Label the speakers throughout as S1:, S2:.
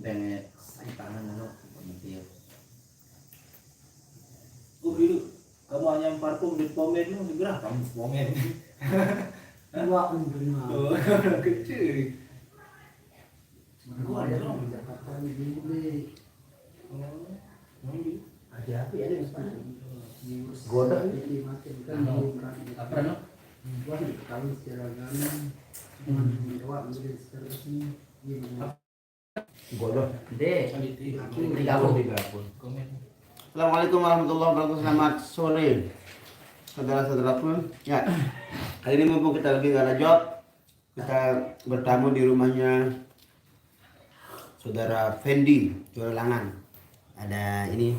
S1: pengen ay tangan ano, pamitiyo.
S2: Itu kamu hanya parfum di pomen lu segera kamu pomen.
S3: Dua menerima.
S2: Oh, kecil.
S3: Gua ada di Jakarta di beli. Ada apa ya di sana?
S1: Goda.
S3: Ini mati kan
S1: Apa no?
S3: gua diketahui secara gampang. Menjawab menjadi secara resmi.
S1: Goda. Deh. Komen.
S4: Assalamualaikum warahmatullahi wabarakatuh. Selamat sore saudara-saudaraku. Ya, hari ini mumpung kita lagi nggak ada job, kita bertamu di rumahnya saudara Fendi Jolangan. Ada ini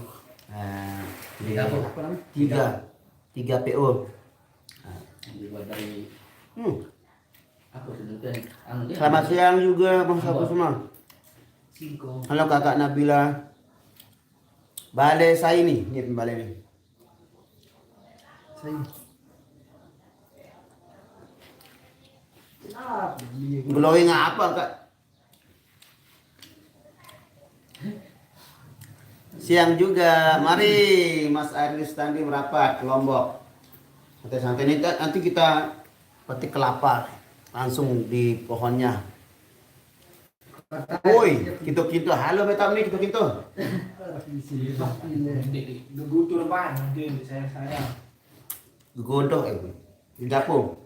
S4: tiga PO.
S1: Dibuat dari apa sebutnya?
S4: Selamat siang juga Bang Sapu semua. Halo Kakak Nabila. Balai saya ini balai ini. Glowing apa Kak? Siang juga, mari Mas Arlis Tandi merapat ke Lombok. Santai-santai ini nanti kita petik kelapa langsung di pohonnya. Woi, gitu-gitu. Halo betam nih, gitu-gitu.
S2: Gugur ban mungkin saya.
S4: Godok di dapur.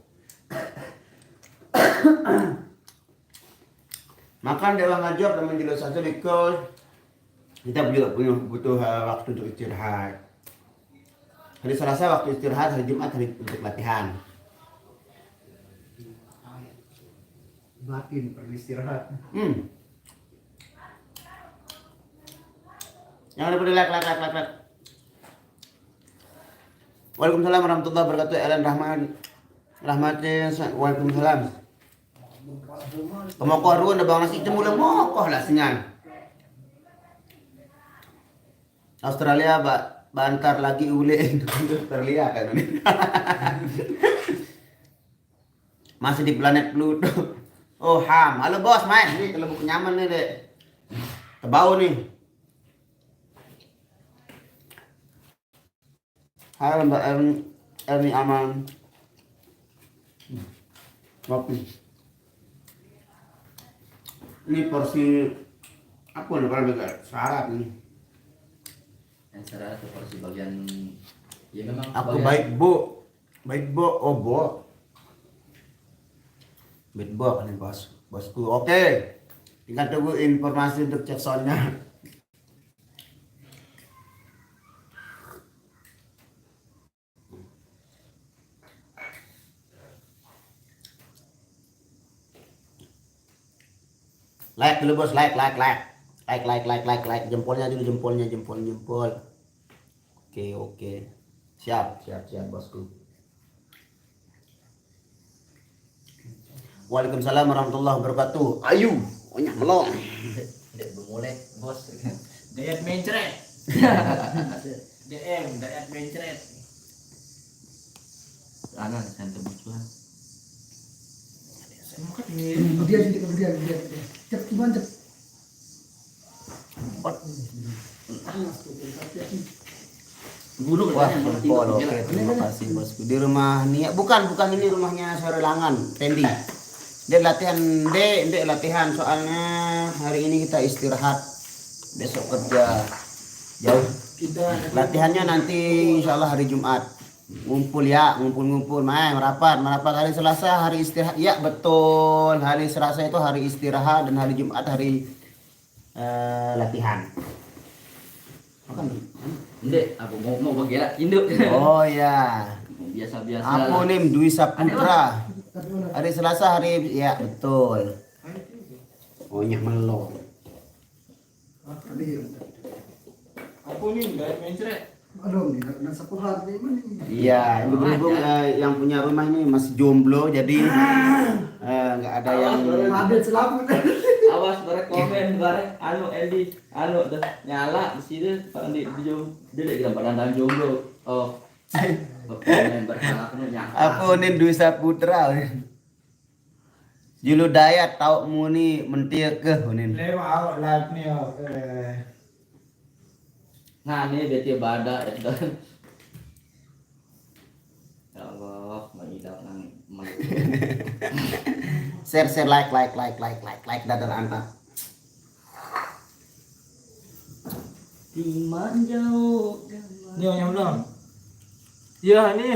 S4: Makan dewa ngajak dan menjelaskan satu because kita juga butuh waktu untuk istirahat. Hari Selasa waktu istirahat, hari Jumat hari untuk latihan.
S3: Batin perlu istirahat.
S4: Jangan lupa di like. Waalaikumsalam warahmatullahi wabarakatuh. Elan rahmatin. Waalaikumsalam. Kemokoh ruan ada bang nasi cemul mokoh lah senyan. Australia bantar lagi ule Australia kan ini. Masih di planet Pluto. Oh ham, halo bos main nih kalau buku nyaman nih dek. Tebau nih. Halo Mbak Erni aman. Ngopi. Ini porsi apa nih kalau enggak syarat nih.
S1: Yang secara itu porsi bagian ya memang
S4: Aku
S1: bagian,
S4: baik bo, oh bo. Baik bo nih bosku. Oke, tinggal tunggu informasi untuk cek soundnya. Like dulu bos, like. Jempolnya dulu, jempol. Oke. Siap bosku. Waalaikumsalam warahmatullahi wabarakatuh. Ayu, onyak melong.
S1: dek bermulai bos. Diet mencret. diet mencret. Anak saya kebutuhan.
S3: Dia. Cep gimana cep?
S4: Buruk wah, jempol. Oke, terima kasih bosku. Di rumah Nia, bukan ini rumahnya Sorelangan, Tendi. Dia latihan soalnya hari ini kita istirahat. Besok kerja jauh. Latihannya nanti insyaallah hari Jumat. Ngumpul main merapat hari Selasa hari istirahat. Ya betul, hari Selasa itu hari istirahat dan hari Jumat hari latihan. Makan.
S1: Ndek, aku mau bagian induk.
S4: Oh ya.
S1: Biasa-biasa.
S4: Aku nih Dwi Saputra. Hari Selasa hari ya betul. Onyak melong.
S2: Aku nih diet mencret.
S3: Aduh, nggak sepuhat nih mana nih?
S4: Iya, berhubung yang punya rumah ini masih jomblo jadi nggak ada yang
S3: Ada selaput.
S1: Awas barek komen Edi dah nyala di situ pada di dia lagi dapat dandan jomblo. Oh. Komen berharap nyala.
S4: aku nih Dwi Saputra. Julu dayat tau muni mentir ke hunin.
S2: Lewat awak live nih
S1: Nah ini beti badak itu. Ya Allah, mengidap nang
S4: Share like dadar anta.
S1: Timan jauh.
S2: Ni orang yang belum. Ya ni.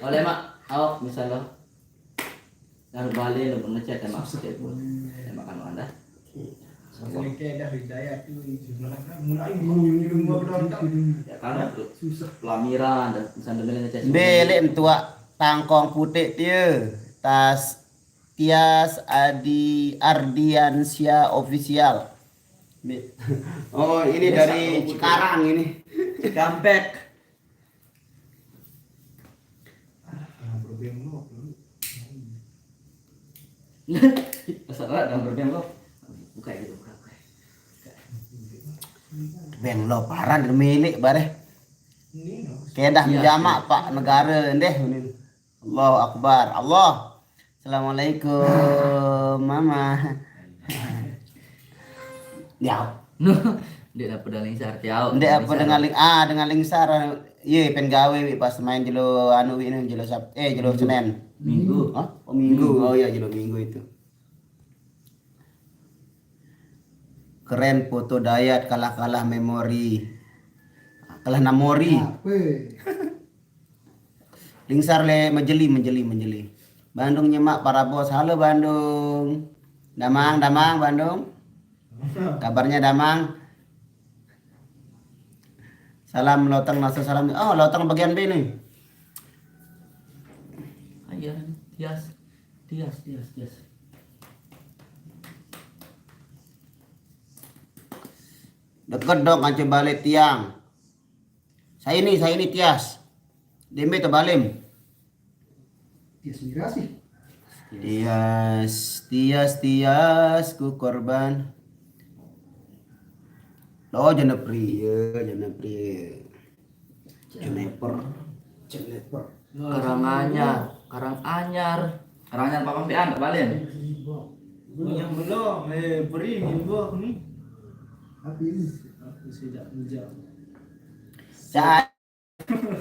S1: Oleh mak, awak misalnya lalu balik lalu ngechat sama aku pun makan anda.
S2: Kayak dah hidayah tu mulai guru
S1: Ya kan susah pelamiran dan misalnya dengan ngechat.
S4: Bele entua tangkong putih dia. Tas Tias Adi Ardiansyah official. Oh, ini dari Cikarang ini.
S1: Comeback. Masalah dalam berdiam lo. Buka gitu, buka.
S4: Ben lo paran milik bare. Kedah menjamak Pak negara ndeh. Allahu Akbar. Allah. Assalamualaikum Mama. Ya.
S1: Dia dapat dengan lingsar tiau.
S4: Ndek apa dengan lingsar ye pen gawe wi pas main jelo anu wi jelo jelo Senin.
S1: Minggu.
S4: Hah? Oh Minggu. Oh iya jelo Minggu itu. Keren foto Dayat kalah memori. Kalah namori.
S3: Apa?
S4: Lingsar le menjeli. Bandung nyemak para bos. Halo Bandung. Damang Bandung. Kabarnya Damang. Salam Loteng Nasa salam. Oh, Loteng bagian B nih.
S1: Ayo, Tias.
S4: Deket dong kancu balik tiang. Saya ini Tias. Dembe tebalim.
S3: Tias migrasi.
S4: Tias ku korban. Oh Jenepri. Jeneper.
S1: Karanganyar Pak Pampian terbalik.
S2: yang belum beri ni buah ni.
S3: Apa ini?
S2: Aku sudah menjawab.
S4: Cahaya.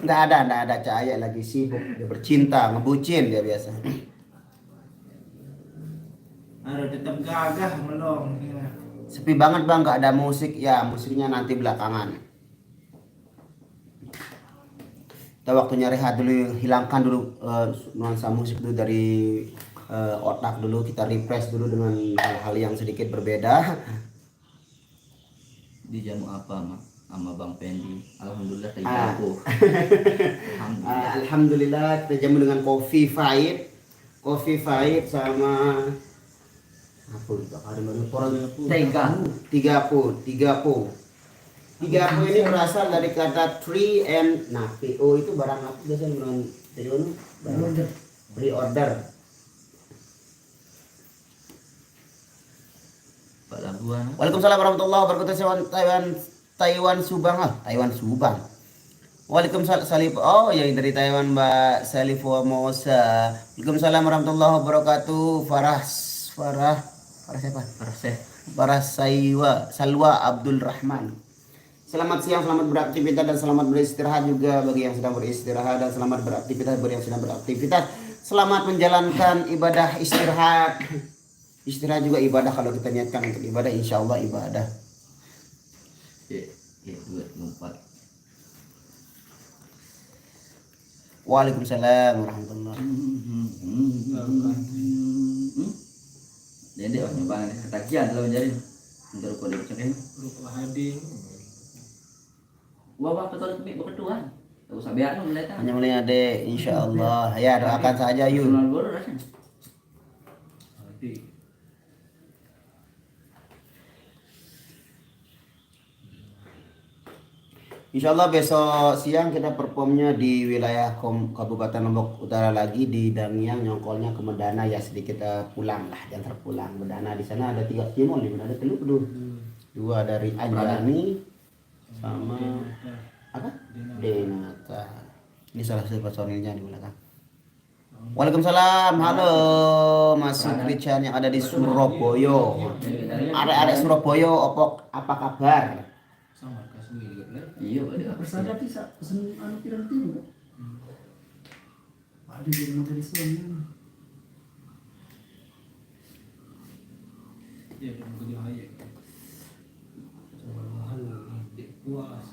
S4: Nggak ada Cahaya lagi sibuk. Dia bercinta, ngebucin dia biasa.
S2: Ada tetap gagah melong.
S4: Sepi banget bang, nggak ada musik. Ya musiknya nanti belakangan. Kita waktunya rehat dulu, hilangkan dulu nuansa musik dulu dari otak dulu, kita refresh dulu dengan hal-hal yang sedikit berbeda.
S1: Di jamu apa sama Bang Pendi? Alhamdulillah tadi aku.
S4: Alhamdulillah kita jamu dengan coffee fight sama apa itu tiga po ini berasal dari kata tree and PO itu barang apa biasanya dari mana? Pre-order.
S1: Pak Labuan.
S4: Waalaikumsalam warahmatullahi wabarakatuh. Taiwan Subang. Waalaikumsalam Salif. Oh ya dari Taiwan Mbak Salif Formosa. Waalaikumsalam warahmatullahi wabarakatuh. Farah siapa? Farah Salwa Abdul Rahman. Selamat siang, selamat beraktivitas dan selamat beristirahat juga bagi yang sedang beristirahat, dan selamat beraktivitas bagi yang sedang beraktivitas. Selamat menjalankan ibadah istirahat. Istirahat juga ibadah, kalau kita niatkan untuk ibadah, insya Allah ibadah. Waalaikumsalam warahmatullahi wabarakatuh.
S1: Jadi nyoba ketagihan kalau menjadi menurut kode cekin.
S2: Rupa hadir.
S1: Wah betul berkeduan. Tak usah biar nu melihat.
S4: Hanya melihat deh, insya Allah. Ya doakan saja yuk. Insya Allah besok siang kita performnya di wilayah Kabupaten Lombok Utara lagi di Dangiang, nyongkolnya ke Medana ya, sedikit pulang lah, jangan terpulang. Medana di sana ada 3 timon, di Medana telur 2 dari Anjani sama apa? Denata. Ini salah satu personilnya di belakang. Waalaikumsalam, halo Mas Sukrican yang ada di Surabaya. Arek-arek Surabaya, apa kabar?
S2: Sama kasih juga lah.
S1: Iya, ada
S3: Persada bisa pesen anu pirang tim enggak? Ada di model soalnya.
S2: Ya udah mau kerja aja. Coba mahal di puas.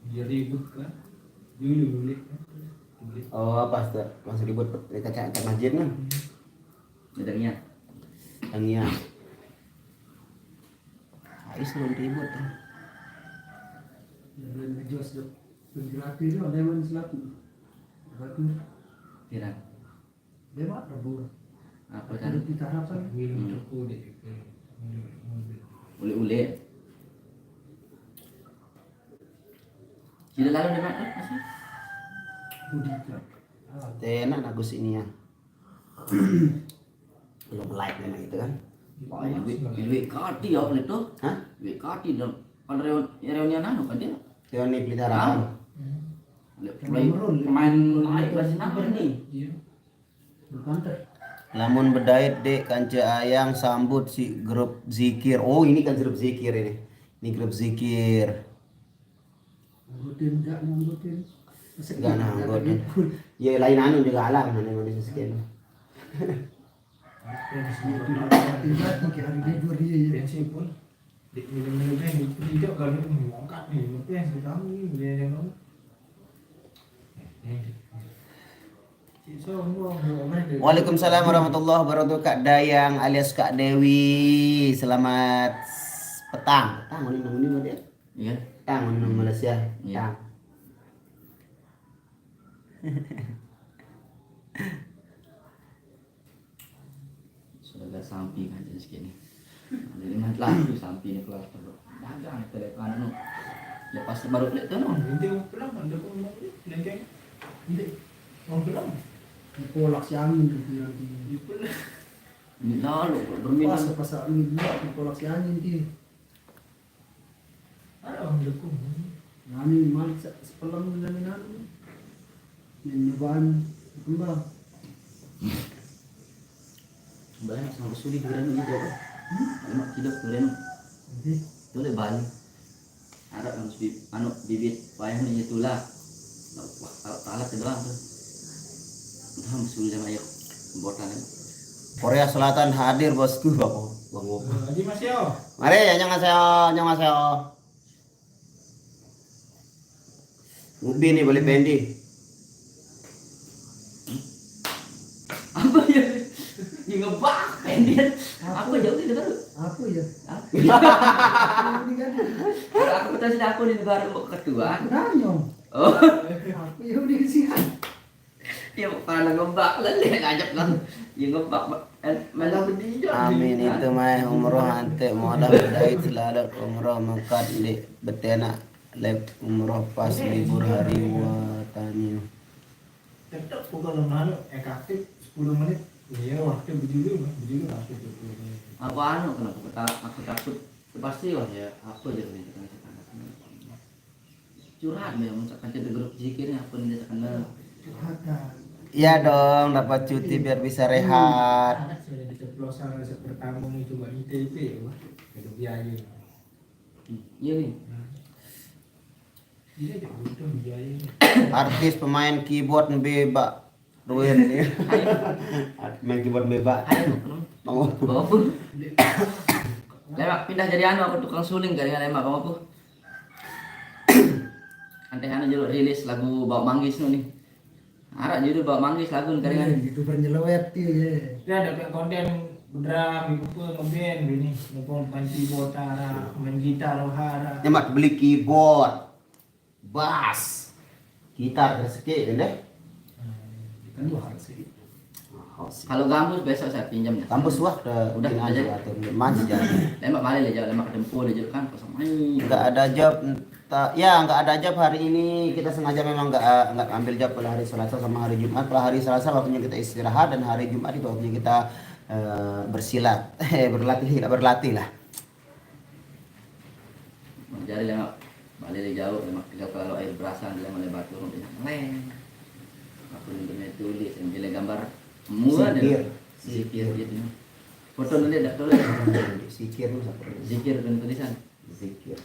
S2: Dia ribut kan. Dulu boleh kan.
S4: Oh, apa tuh? Masih ribut dekat masjid nih.
S1: bedanya.
S4: Tania. Ais belum ribut.
S3: Jangan ngejos dok. Bergerak itu ada yang selaku. Bergerak
S1: Kira
S3: lewat Rabu.
S1: apa
S3: Ada
S1: kan?
S3: kita harapan.
S2: Minum cukup deh.
S1: Ule-ule. Sudah lalu di mana? Masih?
S3: Budika.
S4: Tenan Agus ini ya. Belum like memang itu kan.
S1: Wah, duit kati ya oleh tuh.
S4: Hah?
S1: Duit kati dong. Kalau reunian anu kan dia.
S4: Teoni Pelita Harapan.
S1: Pemain naik kelas nama nih.
S2: Iya.
S3: Berkantor.
S4: Lamun bedait dek kanca ayang sambut si grup zikir. Oh ini kan grup zikir ini. Ini grup zikir.
S3: Nganggutin enggak nganggutin.
S4: Enggak nganggutin. Ya lain anu juga alam mana mana sekian.
S3: Tidak pakai hari libur dia ya.
S2: Pensi pun di minum-minum kan hijau kalau ngangkat nih, pensi kami dia yang ngomong.
S4: Waalaikumsalam warahmatullahi wabarakatuh Kak Dayang alias Kak Dewi. Selamat petang. Petang ini dia.
S1: Iya.
S4: Petang ini Malaysia.
S1: Iya.
S4: Petang.
S1: Sudah gak sampai kan jenis gini. Jadi mah lagi sampai nih kelas terus. Dagang telepon anu. Ya pasti baru lihat tuh no.
S2: Nanti mau pulang ada pun mau lengkeng.
S3: Hindi.
S2: Mau pulang.
S3: Dipolak si angin gitu nanti.
S2: Di pulang.
S1: Ini lalu berminat.
S3: Pas angin juga dipolak si angin dia.
S2: Ada orang dukung.
S3: Nani malik sepelang dengan anu. Nyobaan kembang.
S1: Banyak sama suli durian ini juga. Emak tidak durian.
S3: Nanti
S1: Itu le bali. Ada yang anu bibit wayang ni itulah. Kalau talat ke doang tuh. Udah musul sama ayo botan.
S4: Korea Selatan hadir bosku bako. Bang.
S2: Haji Mas Yo.
S4: Mari annyeonghaseyo. Ubi nih beli pendi.
S1: Apa ya? Yang ngebak pendek. Aku jauh di negara.
S3: apa ya?
S1: Aku
S3: Ini kan
S1: betul sih aku di negara ketua.
S3: aku nanya.
S1: Oh,
S3: Apa ya udah sih?
S1: ya para ngebak lah dia ngajak lah. Yang ngebak malah berdijo.
S4: Amin itu mah umroh ante modal bedait selalu umroh mengkat di betena lep umroh pas libur hari watani.
S2: Tetap kalau nanu efektif 10 menit. Iya waktu berdiri waktu 20 menit.
S1: Aku anu kenapa aku takut pasti wah ya apa aja nih curhat ya misalkan kita grup zikirnya apa nih misalkan
S3: Curhatan.
S4: Iya dong dapat cuti biar bisa rehat.
S2: Saya diceplosan pertama mau coba ITP wah ada biaya.
S1: iya nih
S2: Jadi ada butuh biaya.
S4: Artis pemain keyboard bebak Ruin ya. Main keyboard bebak.
S1: ayo
S4: Mau
S1: bawa pun lemak pindah jadi anu aku tukang suling gara-gara lemak bawa pun anteh anu judul rilis lagu bawa manggis nih ada judul bawa manggis lagu gara-gara
S3: Gitu bernyelewet dia.
S2: Dia ada konten drum, ibu pun ngeband ini, ngeband main keyboard hara, main gitar hara.
S4: nyemak beli keyboard, bass, gitar rezeki deh.
S2: Kan dua harus sih.
S1: kalau gambus besok saya pinjam ya
S4: Kampus wah
S1: Udah,
S4: bikin
S1: aja.
S4: aja atau masih jalan.
S1: lemak balik aja lemak dempul aja kan kosong main
S4: Nggak ada job nggak ada job hari ini, kita sengaja memang nggak ambil job pada hari Selasa sama hari Jumat. Pada hari Selasa waktunya kita istirahat dan hari Jumat itu waktunya kita bersilat berlatih lah.
S1: jadi lemak Balik dari jauh, memang kalau air berasan dia mulai batu, dia ngeleng. Aku ini tulis, ambil gambar semua
S4: Zikir.
S1: Zikir gitu. Foto nanti tak tulis.
S4: Zikir lu siapa?
S1: Zikir dan tulisan.
S4: Zikir.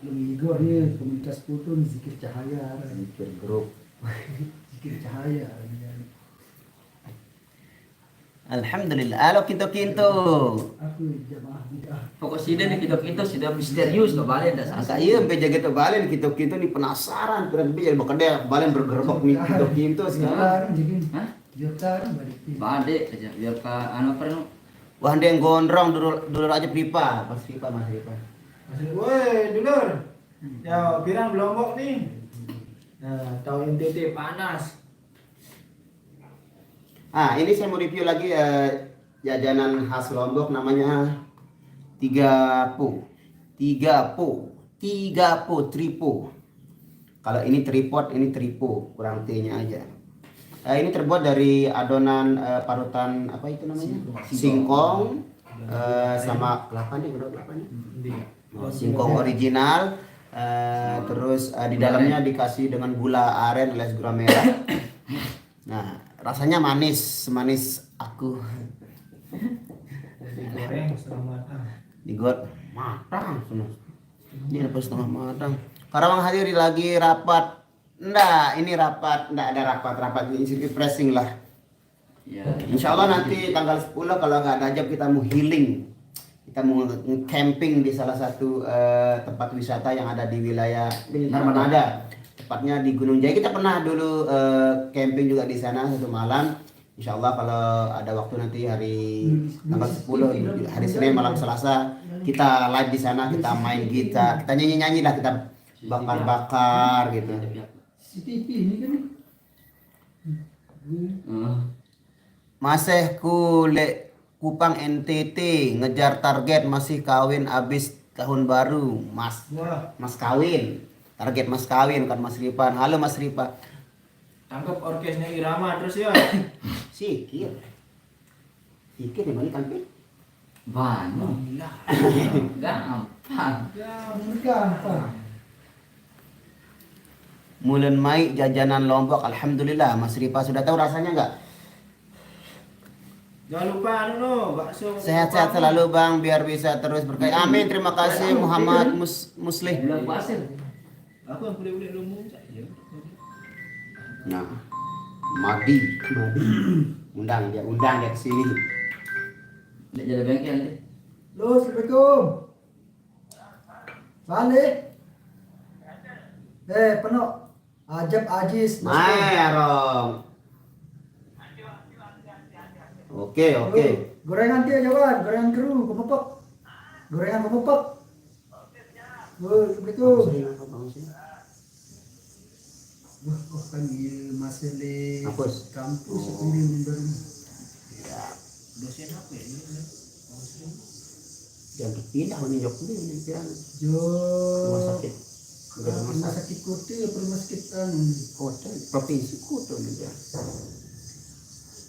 S3: Lebih Igor nih komunitas foto nih, zikir cahaya.
S4: Zikir grup.
S3: Zikir cahaya.
S4: Alhamdulillah. Halo kinto-kinto.
S3: Aku jamaah bid'ah.
S1: Pokok sida nih kita sudah misterius tuh balik dah
S4: Asa
S1: sasa.
S4: iya sampai jaga tuh balen kinto-kinto nih penasaran kurang lebih jadi bakal balen bergerbek nih kinto-kinto sekarang.
S3: Sekarang jadi
S1: Hah?
S3: Jota balik.
S1: Balik aja biar ka anu apa nu?
S4: Wah dia yang gondrong dulu aja pipa, pas pipa mas pipa.
S2: Woi, dulur. Ya, pirang Lombok nih. Nah, tahu NTT panas.
S4: Ah ini saya mau review lagi jajanan khas Lombok namanya Tiga Po, Tripo. Kalau ini tripod, ini tripo, kurang T-nya aja. Ini terbuat dari adonan parutan apa itu namanya? Singkong sama kelapa nih, kelapanya. Singkong original. Terus di dalamnya dikasih dengan gula aren alias gula merah. Nah, rasanya manis, semanis aku.
S2: Digoreng setengah matang.
S4: Digot matang semua. Ini dapat setengah matang. Karawang hadiri lagi rapat. Enggak ada rapat ini sedikit pressing lah.
S1: Ya.
S4: Insya Allah nanti tanggal 10 kalau nggak ada ajab kita mau healing. Kita mau camping di salah satu tempat wisata yang ada di wilayah Narmanada. Tepatnya di Gunung Jaya. Kita pernah dulu camping juga di sana satu malam. Insya Allah kalau ada waktu nanti hari tanggal 10 hari Senin malam Selasa kita live di sana, kita main gitar, kita nyanyi lah, kita bakar gitu.
S3: CCTV ini kan nih.
S4: Masih kule Kupang NTT ngejar target masih kawin abis tahun baru mas kawin, target mas kawin kan Mas Ripan. Halo Mas Ripan.
S2: Tangkap orkesnya Irama terus ya.
S4: Sikir di mana tampil?
S1: Banyak. Gampang.
S3: Ya, mereka apa?
S4: Mulen Mai jajanan Lombok, alhamdulillah. Mas Ripa sudah tahu rasanya nggak?
S2: Jangan lupa bakso.
S4: Sehat-sehat selalu Bang, biar bisa terus berkaya. Amin. Terima kasih Muhammad Muslih.
S1: Bulan puasa.
S2: Aku yang boleh umum saja.
S4: Nah, Madi. Undang dia ke sini.
S1: Nggak jadi bengkel deh.
S3: Halo, Assalamualaikum. Balik. Penuh. Ajab Ajis.
S4: Mayarong. Oke.
S3: Gorengan dia jawan, gorengan keru, kemepek. Gorengan kemepek. Assalamualaikum. Wah, kan masih di
S4: Hapus.
S3: kampus ini baru.
S4: Ya,
S2: Dosen apa ya ini?
S4: jangan terpindah menunjuk ini pikiran.
S3: Jo.
S4: Rumah sakit. Udah
S3: Rumah sakit kota apa rumah sakit
S4: kota provinsi kota juga.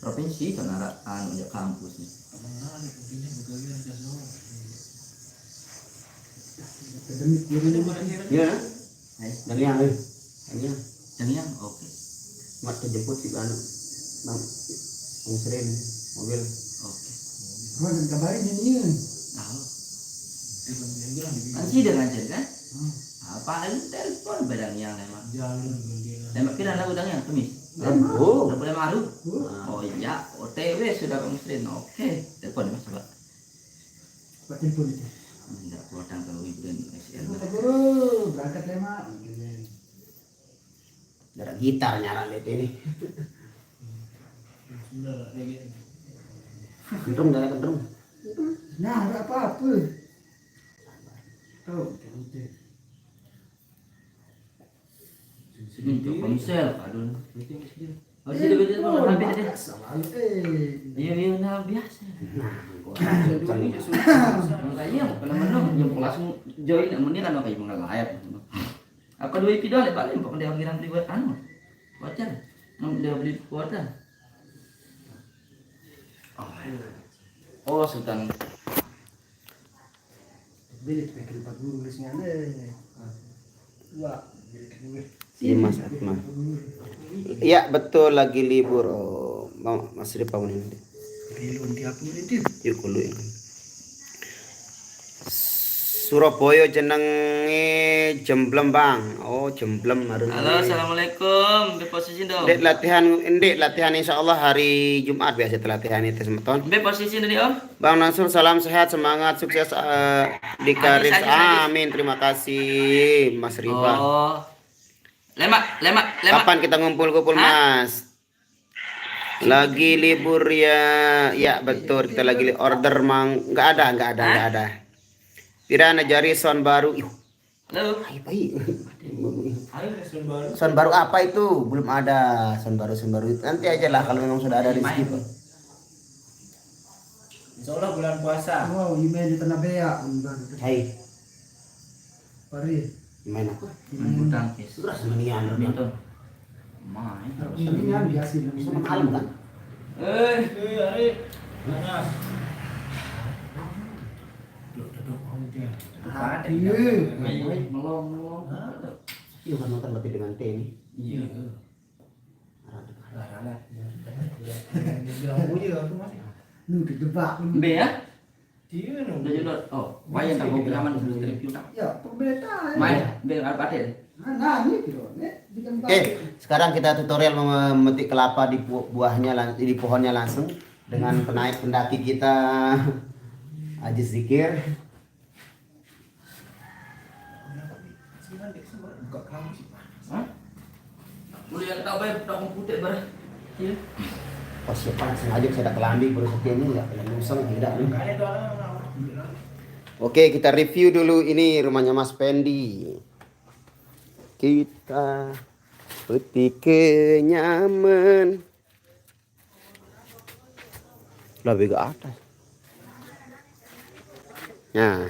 S1: Provinsi kan arah anu ya kampus nih.
S3: akademik guru
S4: Iya. Dan yang
S1: Yang oke.
S4: mat jemput si anu Bang Sering mobil.
S1: Oke.
S3: gua dan kabarin ini
S1: Tahu. Kan sih dengan kan? Apa telepon badang yang memang. Tembak kira lah udang yang tumis.
S4: Oh.
S1: Udah boleh maru. Oh iya, OTW sudah muslim. Oke, telepon Mas coba.
S3: buat telepon itu
S1: Enggak potang kalau ibu dan SL.
S3: guru berangkat lema
S4: Ada gitar nyala lihat ini. Kendrung dah kendrung.
S3: nah ada apa tahu
S1: Ini untuk ponsel, aduh. Oh, sih betul banget habis deh. Iya, nah biasa. Makanya kalau menang yang langsung join mending kan kayak mengalayat. Apa dua video le balik pokok dia ngiram beli buat anu. Wajar. Dia beli kuota. Oh, sultan.
S3: beli pakai 4 guru lisnya tua.
S4: Si Mas Atma. Iya betul lagi libur. Oh, Mas Ripa ini.
S3: Belum dia pun itu.
S4: Yuk kulo ini. Surabaya jenenge Jemblem Bang. Oh Jemblem harus.
S1: Halo, assalamualaikum. Be posisi dong.
S4: Dek latihan insya Allah hari Jumat biasa latihan itu semeton.
S1: Be posisi tadi om.
S4: Bang Mansur salam sehat semangat sukses di karir.
S1: Hadis.
S4: Amin terima kasih Mas Riba.
S1: Oh. Lemak.
S4: Kapan kita ngumpul-kumpul Mas? Lagi libur ya. Ya betul kita lagi order mang. Nggak ada. Pirana jari sound baru.
S1: Halo.
S4: Sound baru apa itu? Belum ada sound baru. Nanti aja lah kalau memang sudah ada rezeki.
S2: Insya Allah bulan puasa.
S3: Oh, email di tanah bea.
S4: Hai,
S3: Pari.
S4: gimana aku?
S1: Bulu tangkis.
S4: Sudah semenian
S1: Badminton. Main.
S3: Ini kan biasa
S4: Sama kalem kan?
S2: Ari. Mana?
S1: Melong.
S4: Iya kan nonton berarti dengan T ini.
S1: Iya.
S3: Nu dijebak.
S1: Be ya?
S2: Dia
S1: Udah jodoh. Oh, wayang tak mau pinjaman dulu review tak.
S3: Ya, perbedaan.
S1: Main, be apa deh?
S3: Nah, ini gitu.
S4: Oke, sekarang kita tutorial memetik kelapa di buahnya di pohonnya langsung dengan pendaki kita Aziz Zikir.
S1: Hah? Boleh yang tahu bae tak putih bar. Iya.
S4: Oh siapa sengaja saya kelambi baru sekian ini enggak musang tidak. Oke, kita review dulu ini rumahnya Mas Pendi. Kita petik kenyaman. Lebih ke atas. Nah,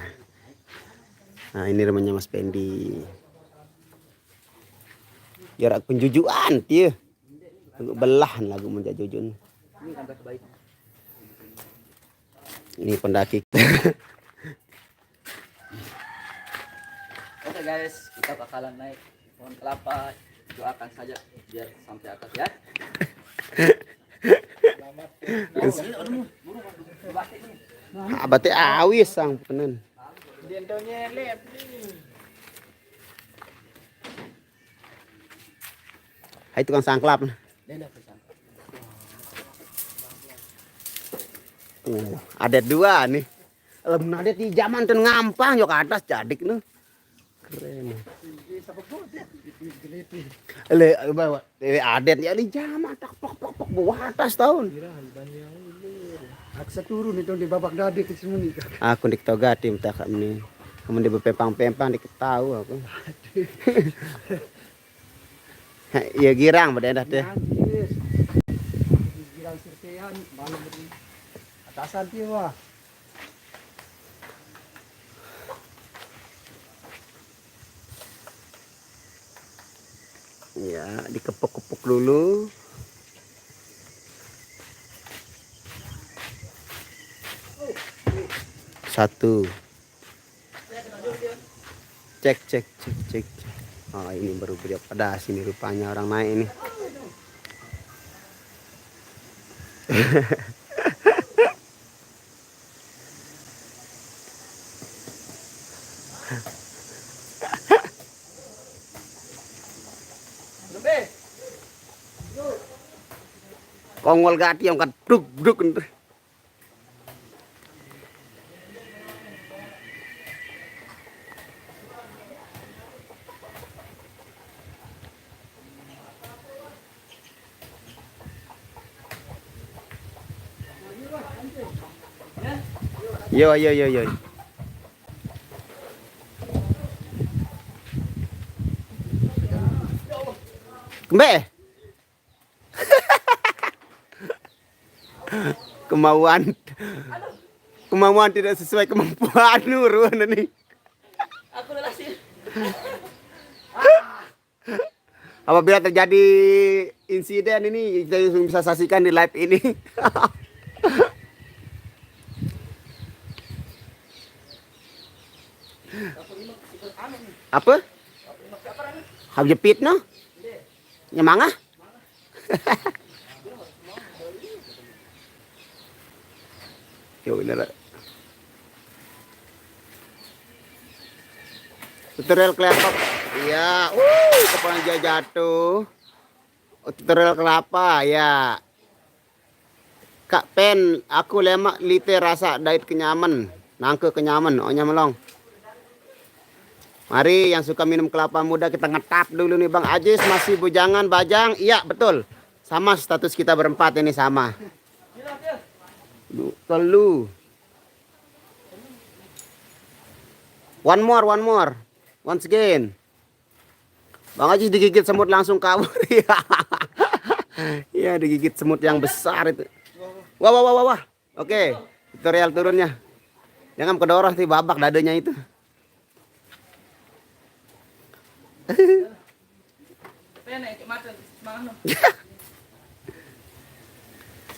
S4: ini rumahnya Mas Pendi. Jarak penjujuan dia. Lagu belahan lagu menjajujun. Ini pendaki.
S1: Oke guys, kita bakalan naik pohon kelapa. Doakan saja biar sampai atas ya.
S4: Abate awis sang penen. Hai tukang sangklap. Ada dua nih. Lamun ada di zaman ten ngampang yo ke atas jadik nu. Keren. Bawa adet ya di zaman tak pok bawah atas tahun.
S3: Aksa turun itu di babak dadi ke sini.
S4: Aku dik toga tim tak ini. Kemudian di pempang-pempang diketahu aku. Ya girang pada dah teh.
S3: Girang sertean malam atasan dia wah.
S4: Ya, dikepuk-kepuk dulu. Satu. Cek. Oh, ini baru beliau pada sini rupanya orang naik ini. Kongol gati yang kan duk. Yo. Kembe. Kemauan tidak sesuai kemampuan ruan ini.
S1: Aku lelah sih.
S4: Apabila terjadi insiden ini kita bisa saksikan di live ini. Apa? Hab jepit no? Nya mangga? Yo bener. Tutorial kelapa. Iya, kepala jatuh. Tutorial kelapa, ya. Kak Pen, aku lemak lite rasa dait kenyaman. Nangke kenyaman, ohnya melong. Mari yang suka minum kelapa muda kita ngetap dulu nih Bang Ajis, masih bujangan bajang. Iya, betul. Sama status kita berempat ini sama. Telu. One more. Once again. Bang Ajis digigit semut langsung kabur. Iya, digigit semut yang besar itu. Wah. Oke, tutorial turunnya. Jangan kedorong sih babak dadanya itu.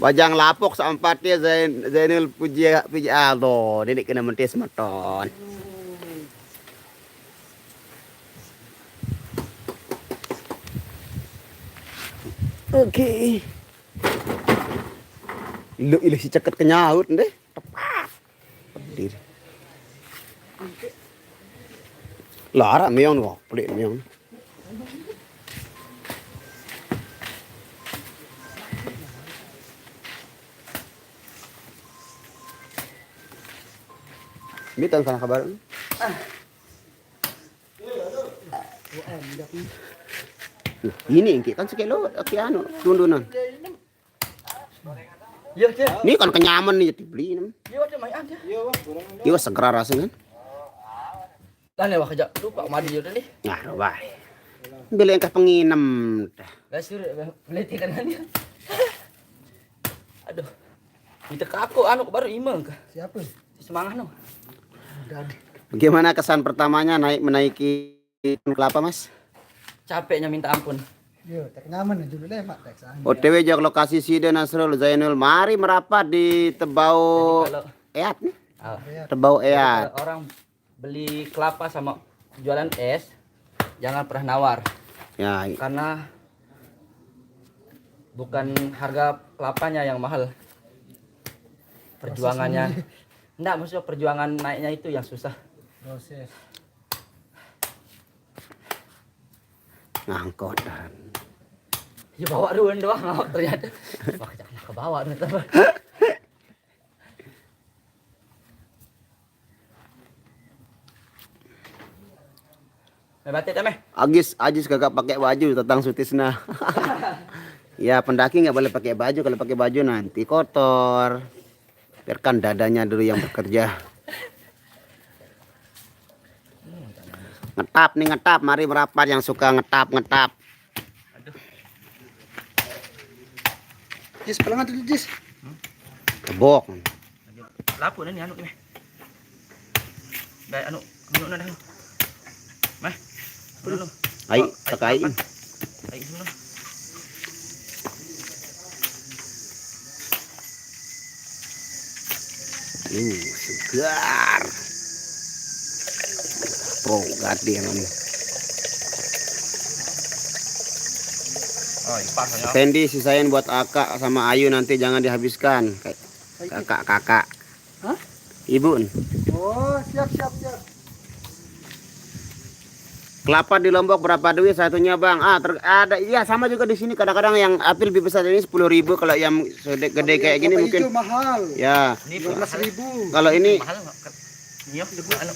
S4: Bajang lapok sampatnya Zainul puji Allah. Ini kena mentis maton. Oke. Ilu si ceket kenyaut deh. Tepat. Pedir. Lara meong kok, pelik meong. Ini tentang kabar. Ini kan sekilo anu tundunan. Ini kan kenyaman nih dibeli nem. Iya segera rasanya.
S1: Lah lewat kerja lupa madi udah nih.
S4: Nah, baik. Beli yang penginem.
S1: Gak suruh beli tikan dia. Aduh. Itu ke aku anu baru imeng ke.
S3: Siapa?
S1: Semangat no.
S4: Bagaimana kesan pertamanya menaiki kelapa, Mas?
S1: Capeknya minta ampun.
S3: Yo, tak nyaman dulu deh, Mak.
S4: OTW jak lokasi Sida Nasrul Zainul. Mari merapat di Tebau Eat nih. Tebau Eat.
S1: Orang beli kelapa sama jualan es, jangan pernah nawar.
S4: Ya,
S1: Karena bukan harga kelapanya yang mahal. Perjuangannya. Enggak, maksudnya perjuangan naiknya itu yang susah.
S3: Proses.
S4: ngangkotan.
S1: Ya bawa duluan doang ternyata. Wah, jangan ke bawah ternyata. Batik meh.
S4: Ajis kagak pakai baju tentang Sutisna. Ya pendaki nggak boleh pakai baju, kalau pakai baju nanti kotor. Biarkan dadanya dulu yang bekerja. Ngetap nih ngetap, mari merapat yang suka ngetap.
S1: Aduh.
S3: Jis, pelangan dulu Jis.
S4: Kebok.
S1: Lapu nih anu meh. Baik anu dah. Meh. Dulu.
S4: Ai, sakai.
S1: Ai dulu.
S4: Segar. Gade yang ini.
S1: Oh, ipasnya.
S4: Fendi sisain buat Aka sama Ayu nanti jangan dihabiskan. Kakak.
S3: Hah?
S4: Ibu.
S3: Oh, siap.
S4: Kelapa di Lombok berapa duit satunya, Bang? Ada iya sama juga di sini kadang-kadang yang apel lebih besar ini 10.000, kalau yang gede kayak gini mungkin
S3: mahal.
S4: ya.
S1: Ini
S3: 12.000.
S4: Kalau ini
S1: mahal enggak? Iya,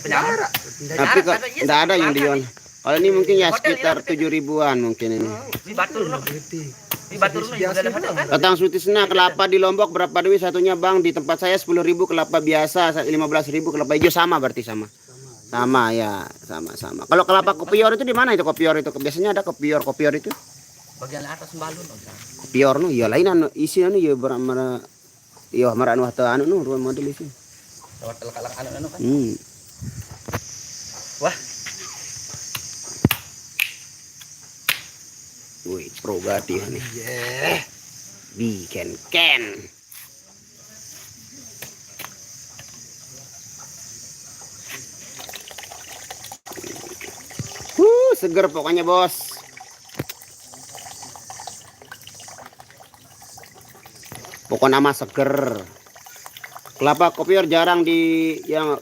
S1: penyamar.
S4: tapi enggak ada yang dijual. Kalau ini mungkin ya sekitar 7.000-an mungkin ini.
S1: Di Batur loh. Di Batur loh juga ada kan?
S4: Datang Sutisna, kelapa di Lombok berapa duit satunya, Bang? Di tempat saya 10.000 kelapa biasa, 15.000 kelapa hijau sama berarti sama. Sama ya, sama. Kalau kelapa kopior itu di mana itu kopior itu? Biasanya ada kopior itu.
S1: Bagian atas balun oh.
S4: Kopior no, ya lain anu isi anu ya mara iya mara anu anu no ruang model isi.
S1: Lewat kalak anu kan. Wah.
S4: Wih, pro gati nih. Yeah. Bikin ken. Seger pokoknya bos. Pokok nama seger. Kelapa kopior jarang di yang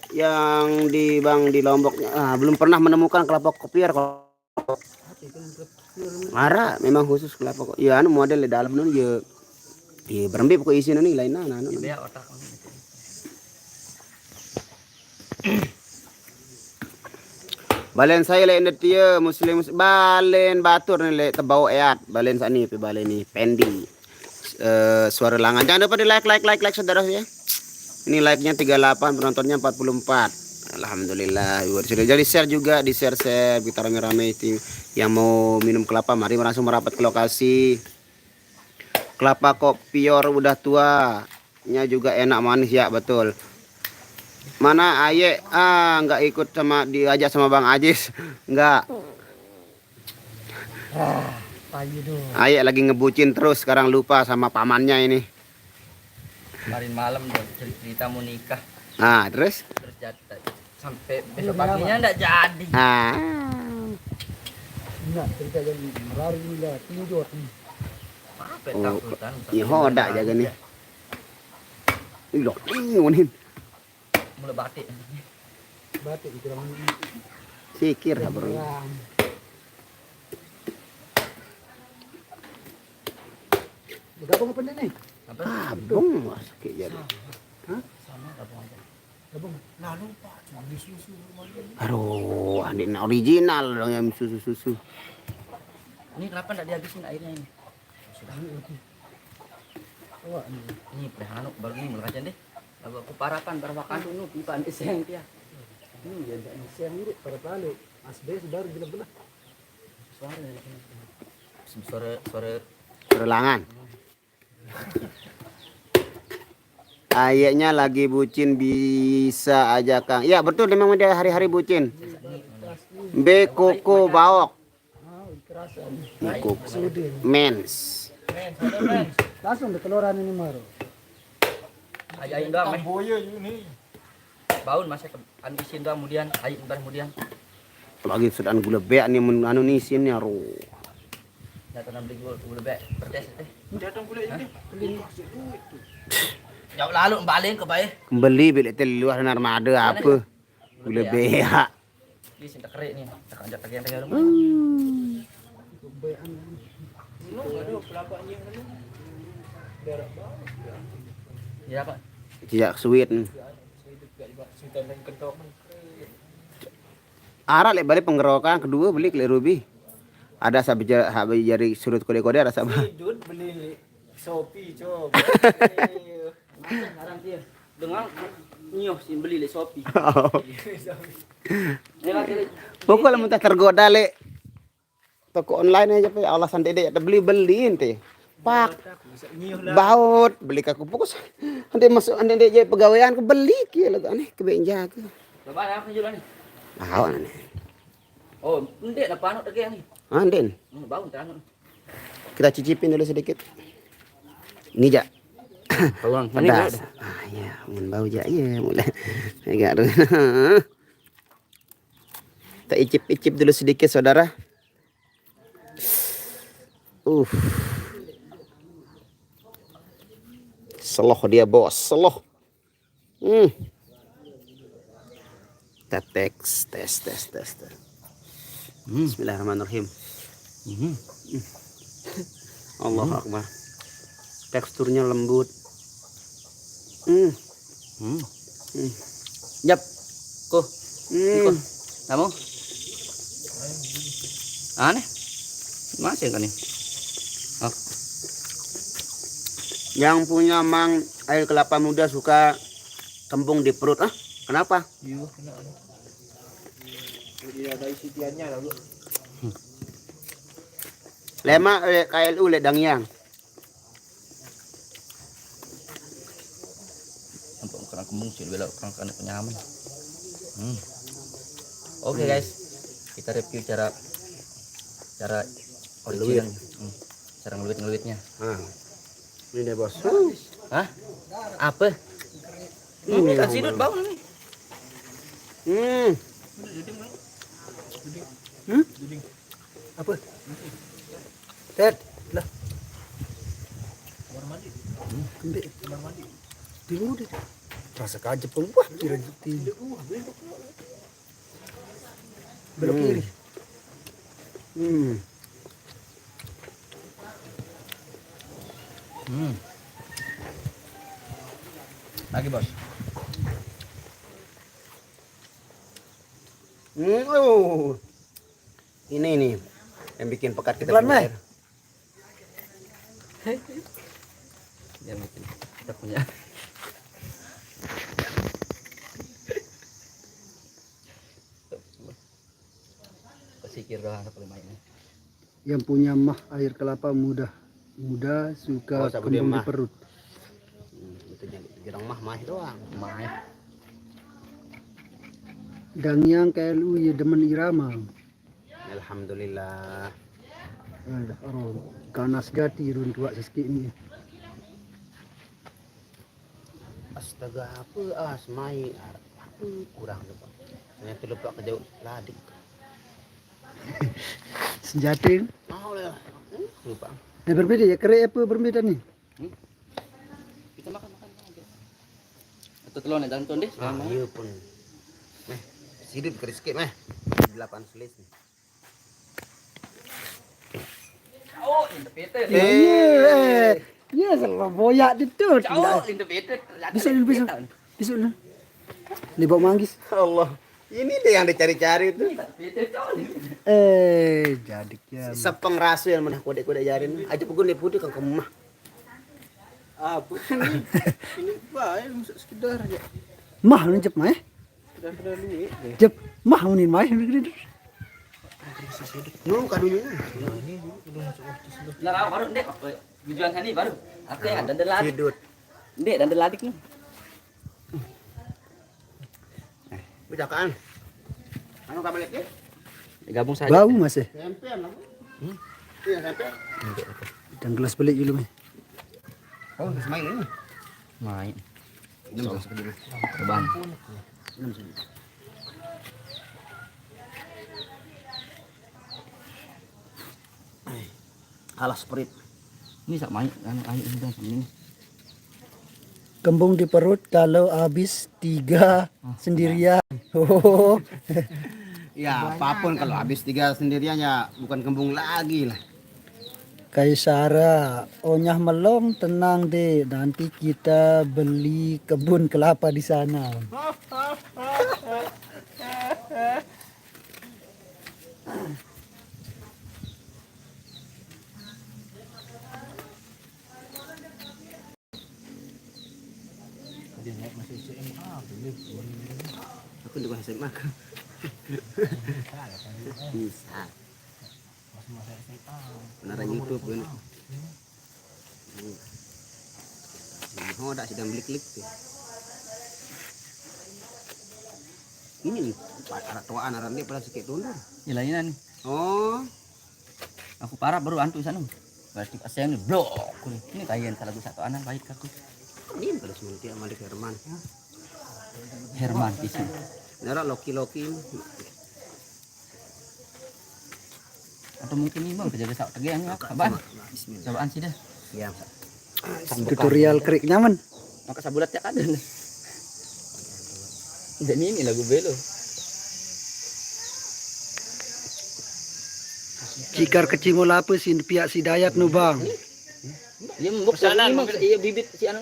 S4: di Bang di Lomboknya. Belum pernah menemukan kelapa kopior kok. Marah memang khusus kelapa kok. Ya anu model di dalam nun ya. Ya berembi pokok isi nih lain anu.
S1: Dia otak.
S4: Balen saya le indet dia muslim balen batur nih le tebau eat balen sani pe balen nih pendi. Suara langan jangan lupa di like saudara ya. Ini like-nya 38, penontonnya 44. Alhamdulillah. Jadi share juga, di share kita rame-rame itu yang mau minum kelapa mari langsung merapat ke lokasi. Kelapa kopior udah tua. Nya juga enak manis ya, betul. Mana Aye? Nggak ikut sama diajak sama Bang Ajis. Nggak. Aye lagi ngebucin terus sekarang lupa sama pamannya ini.
S1: Kemarin malam cerita mau nikah.
S4: Terus
S1: Jatuh. Sampai besok paginya enggak jadi.
S3: Enggak, cerita jadi merari lah, tidur.
S1: Apa takutan?
S4: Iya hoda jaga nih. Loh, ngunin.
S1: Mulai batik.
S3: Batik itu namanya.
S4: Sikir ya bro.
S3: Gabung apa nih?
S4: Abang sakit jadi.
S1: Sama gabung aja.
S3: Gabung. Lalu Pak, beli susu.
S4: Aduh, adiknya original dong yang susu.
S1: Ini kenapa enggak dihabisin airnya ini? Sudah.
S3: Wah,
S1: Ini prehanu baru ini mulai deh. Lalu aku parapan perwakan dulu pipa iseng dia.
S3: ini ya enggak bisa mirip pada palu. Asbes baru belah-belah.
S1: Suara
S4: Berlangan. Ayahnya lagi bucin bisa aja Kang. Iya betul memang dia hari-hari bucin. B koko bawok.
S3: Kerasan.
S4: Mens.
S3: Langsung di keluaran ini maru.
S1: ajain doang baun masih isin doang kemudian air kemudian
S4: Lagi sedang gula bek nih anu nih sini aro.
S1: datang beli gula bek perdes teh datang gula ini jauh lalu balik ke bae
S4: Kembali bilik teh luar armada apa? Gula bek.
S1: di sini kerik nih tak ajak tagihan rumah ya Pak
S4: Tidak sweet. Arah lek balik penggerokan kedua beli ke Ruby. Ada sabi jari surut kode-kode ada sama.
S2: beli Shopee coba.
S1: sekarang dia dengan nyoh sih beli di Shopee
S4: Pokoknya muntah tergoda lek. Toko online aja pe Allah sandede ada beli ente. Pak baut beli kaku fokus. Ande masuk ande je pegawaian ke beli kieu lagu aneh kebenja ke.
S1: Bapak apa jualan nih?
S4: Tahu aneh.
S1: Oh, ndek na panot lagi nih.
S4: Anden.
S1: Bau tangan.
S4: Kita cicipin dulu sedikit. Ini ja.
S1: Bawang.
S4: Pedas. Ya, mun bau ja ya mulai. Agak. Kita icip-icip dulu sedikit saudara. Seloh dia bos, seloh. Kita tes. Bismillahirrahmanirrahim. Allahu Akbar. Teksturnya lembut.
S1: Yap. Ko. Iko. Kamu? Aneh. Masih kan nih? Oh.
S4: Yang punya mang air kelapa muda suka kembung di perut. Kenapa?
S3: Jadi ada isi tiannya lalu.
S4: Lema KLU le dangyang.
S1: Sampai kurang kembung sih belok kurang penyaman. Oke guys. Kita review cara original. Cara ngeluit-ngeluitnya.
S4: Ini deh bos.
S1: Hah? Apa? Ini kan sidut bau nih.
S4: Hmm.
S3: Apa? Ted, lah.
S2: Kamar mandi.
S3: Kende.
S2: Kamar mandi.
S3: Tengok dia. Rasa kaje pun wah kira gitu. Belok kiri.
S1: Lagi bos.
S4: Oh. Ini nih yang bikin pekat kita
S3: Pelan,
S4: punya
S3: Mai.
S4: air.
S1: Yang bikin kita punya. Pesikir doang apa mainnya.
S3: Yang punya mah air kelapa muda suka
S4: Oh, sabu dia
S3: kembung di
S4: mah.
S3: perut.
S4: Itu jarang mah doang.
S1: Main.
S3: Dan yang KLU ya demen irama.
S4: Alhamdulillah.
S3: Orang ganas gati runtua seski ini.
S4: Astaga apa asmai apa kurang lupa. Ternyata lupa kejauh ladik.
S3: Senjata.
S4: Mau lah. Lupa.
S3: Berbeda ya kere apa berbeda nih?
S1: Kita makan aja. Atau telur nih dalam deh.
S4: Iya pun. Meh, sidip ke sikit meh. 8 selis nih.
S1: Oh, independent.
S3: Ya selalu boyak itu.
S1: Oh, independent.
S3: Bisa lah. Libak manggis.
S4: Allah. Ini deh yang dicari-cari tuh.
S3: Jadi ya.
S4: Sepeng rasu yang mana kode-kode jarin. Aja pukul dia putih ke rumah. Apa ini? Ini baik sekedar aja.
S3: Mah ni jep mah.
S4: Sekedar duit.
S3: Jep mah ni mah.
S4: Nu kadunya.
S1: Nah, baru ndek apa? Tujuan kali baru. Apa yang ada ladik?
S4: Hidut.
S1: Ndek dan ladik nih.
S4: Bijakan. Anu ka balik ya?
S1: Gabung saja.
S3: Bau masih.
S4: Sempean lah. Iya, sempean.
S3: Dan gelas balik dulu mah.
S4: Oh, main ini.
S1: Main.
S4: Minum sekali.
S1: Terbang.
S4: Alah spirit.
S1: Ini sak main anu ayo udah ini.
S3: Kembung di perut kalau habis 3 sendirian. Oh.
S4: Ya, apapun kalau habis 3 sendirian ya bukan kembung lagi lah.
S3: Kaisara, onyah melong tenang deh. Nanti kita beli kebun kelapa di sana.
S2: Dia naik masih SMA,
S4: Aku juga SMA. Bisa.
S2: masa SMA.
S4: Beneran YouTube kan. Oh, dah sedang klik tuh. Ini nih, anak tuaan anak dia pada sikit tundur.
S1: Ilainan nih.
S4: Oh,
S1: Aku parah baru antu sana. Berarti pas saya nih blok. Ini kayak salah satu anak baik aku.
S4: ini terus nanti sama di Herman.
S1: Herman Kisi.
S4: Nara Loki.
S1: Atau mungkin ini bang kerja sak tegean ya. Apaan?
S4: Bismillah.
S1: Cobaan sih dah.
S4: Ya.
S3: Tutorial kerik nyaman.
S1: Maka sabulat ya ada. Dan ini lagu belo.
S3: Cikar kecimol apa sih pihak si Dayak nu bang.
S1: Dia membok sana iya bibit si anu.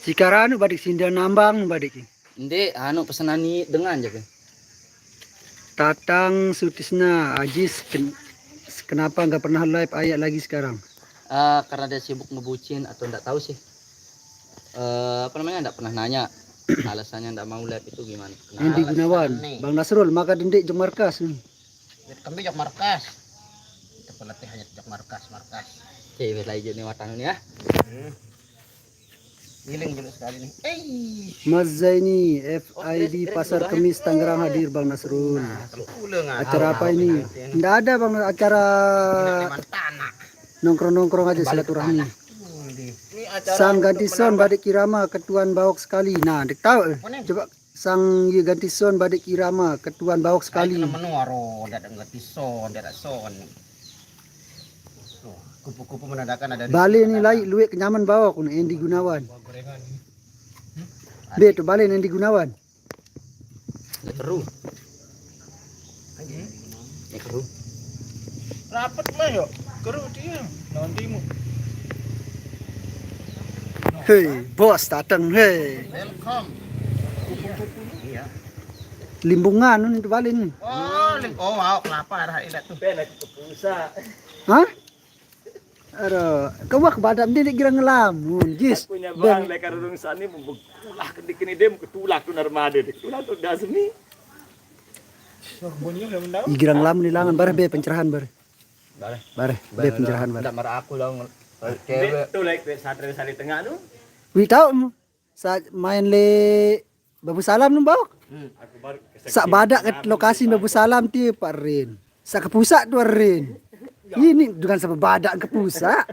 S3: Cikar anu badik sinda nambang badik.
S1: Inde anu pesanan ni dengan aja kan.
S3: Tatang Sutisna Ajis kenapa nggak pernah live ayat lagi sekarang?
S1: Karena dia sibuk ngebucin atau enggak tahu sih. Apa namanya enggak pernah nanya. Alasannya enggak mau live itu gimana?
S3: Hendi Gunawan, Bang Nasrul maka dendek jeng markas.
S4: Kami jok markas. Kita pelatih hanya jok markas.
S1: Cewek lagi nih watang ini ya.
S4: Giling dulu sekali nih.
S3: Mas Zaini FID Pasar Kemis Tangerang hadir Bang Nasrul. Acara apa ini? Nggak ada Bang, acara nongkrong-nongkrong aja silaturahmi. Sang ganti sound badik kirama ketuan bawok sekali. Nah, dek tahu. Coba sang ye ganti son badik irama ketuan bawok sekali.
S4: Kali menu aro ada ngerti son, ada son. Tuh, kupu-kupu menandakan ada
S3: Bale ni lai luwe kenyaman bawok ni Endi Gunawan. Be tu bale Endi Gunawan.
S1: Keru. Keru.
S2: Rapat mah yuk. Keru dia. Nantimu.
S3: Hei, bos datang hei.
S4: welcome. Kupu-kupu iya.
S3: Limbungan ni tu bale ni.
S4: Oh, wow, kelapa ada ilat tuh.
S2: Ben ke pusat.
S3: Ha? Aro, kawak badam dia kira ngelamun, jis.
S2: Punya bang lekar rung sani membekulah kendikini dem ketulak tu narmada deh. Ketulak tu dah seni. So, bunyi udah mendaw.
S3: Kira ngelamun ilangan bare be pencerahan bare.
S2: Bare.
S3: Bare, be pencerahan bare.
S1: Ndak marah aku dong.
S2: Cewek tu like satria sari tengah tu.
S3: Wi tahu mo, sa main le Babu Salam nu bawok.
S2: Aku baru
S3: Sa badak ke lokasi Babu Salam ti parin. Sa ke pusat tu rin. Ini dengan sama badak ke pusat.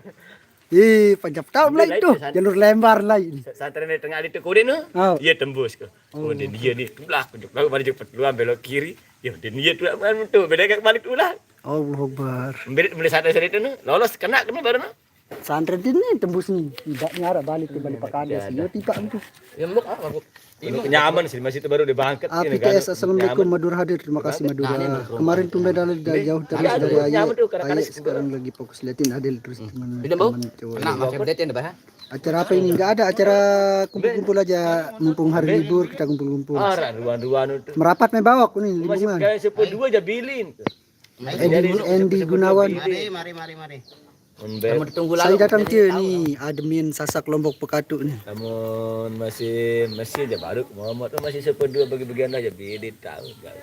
S3: Panjap tahu lah itu. Jalur lembar lah ini.
S2: satria ni tengah itu kodin tu.
S3: Oh.
S2: Dia tembus ke. Kemudian dia ni tulah kunjuk lalu balik cepat keluar belok kiri. Ya dia ni tu mana tu beda kat balik tulah.
S3: Oh, Akbar.
S2: Beli satria tu lolos kena baru tu.
S3: Santren ini tembus ni. Tidak nyara balik ke balik pakades. Yo tiba itu.
S2: Ya mbok aku. Ini nyaman sih masih itu baru dibangkat ini kan.
S3: APTS Assalamualaikum Madura hadir. Terima kasih Madura. Kemarin tumben dari jauh terus dari ayah. Ayah sekarang lagi fokus liatin Adil terus teman.
S1: Nah, macam update ya bah.
S3: Acara apa ini? Enggak ada acara kumpul-kumpul aja. Mumpung hari libur kita kumpul-kumpul.
S2: Ah, ruan-ruan itu.
S3: Merapat me bawak ini
S2: Masih
S3: limbungan.
S2: kayak sepuluh aja bilin.
S3: Endi Gunawan.
S4: Mari.
S2: Kamu
S1: Ditunggu
S3: Saya datang dia ni admin Sasak Lombok Pekatu ni.
S2: namun masih aja baru Muhammad tuh masih sepuluh bagi-bagian aja bidit tahu enggak.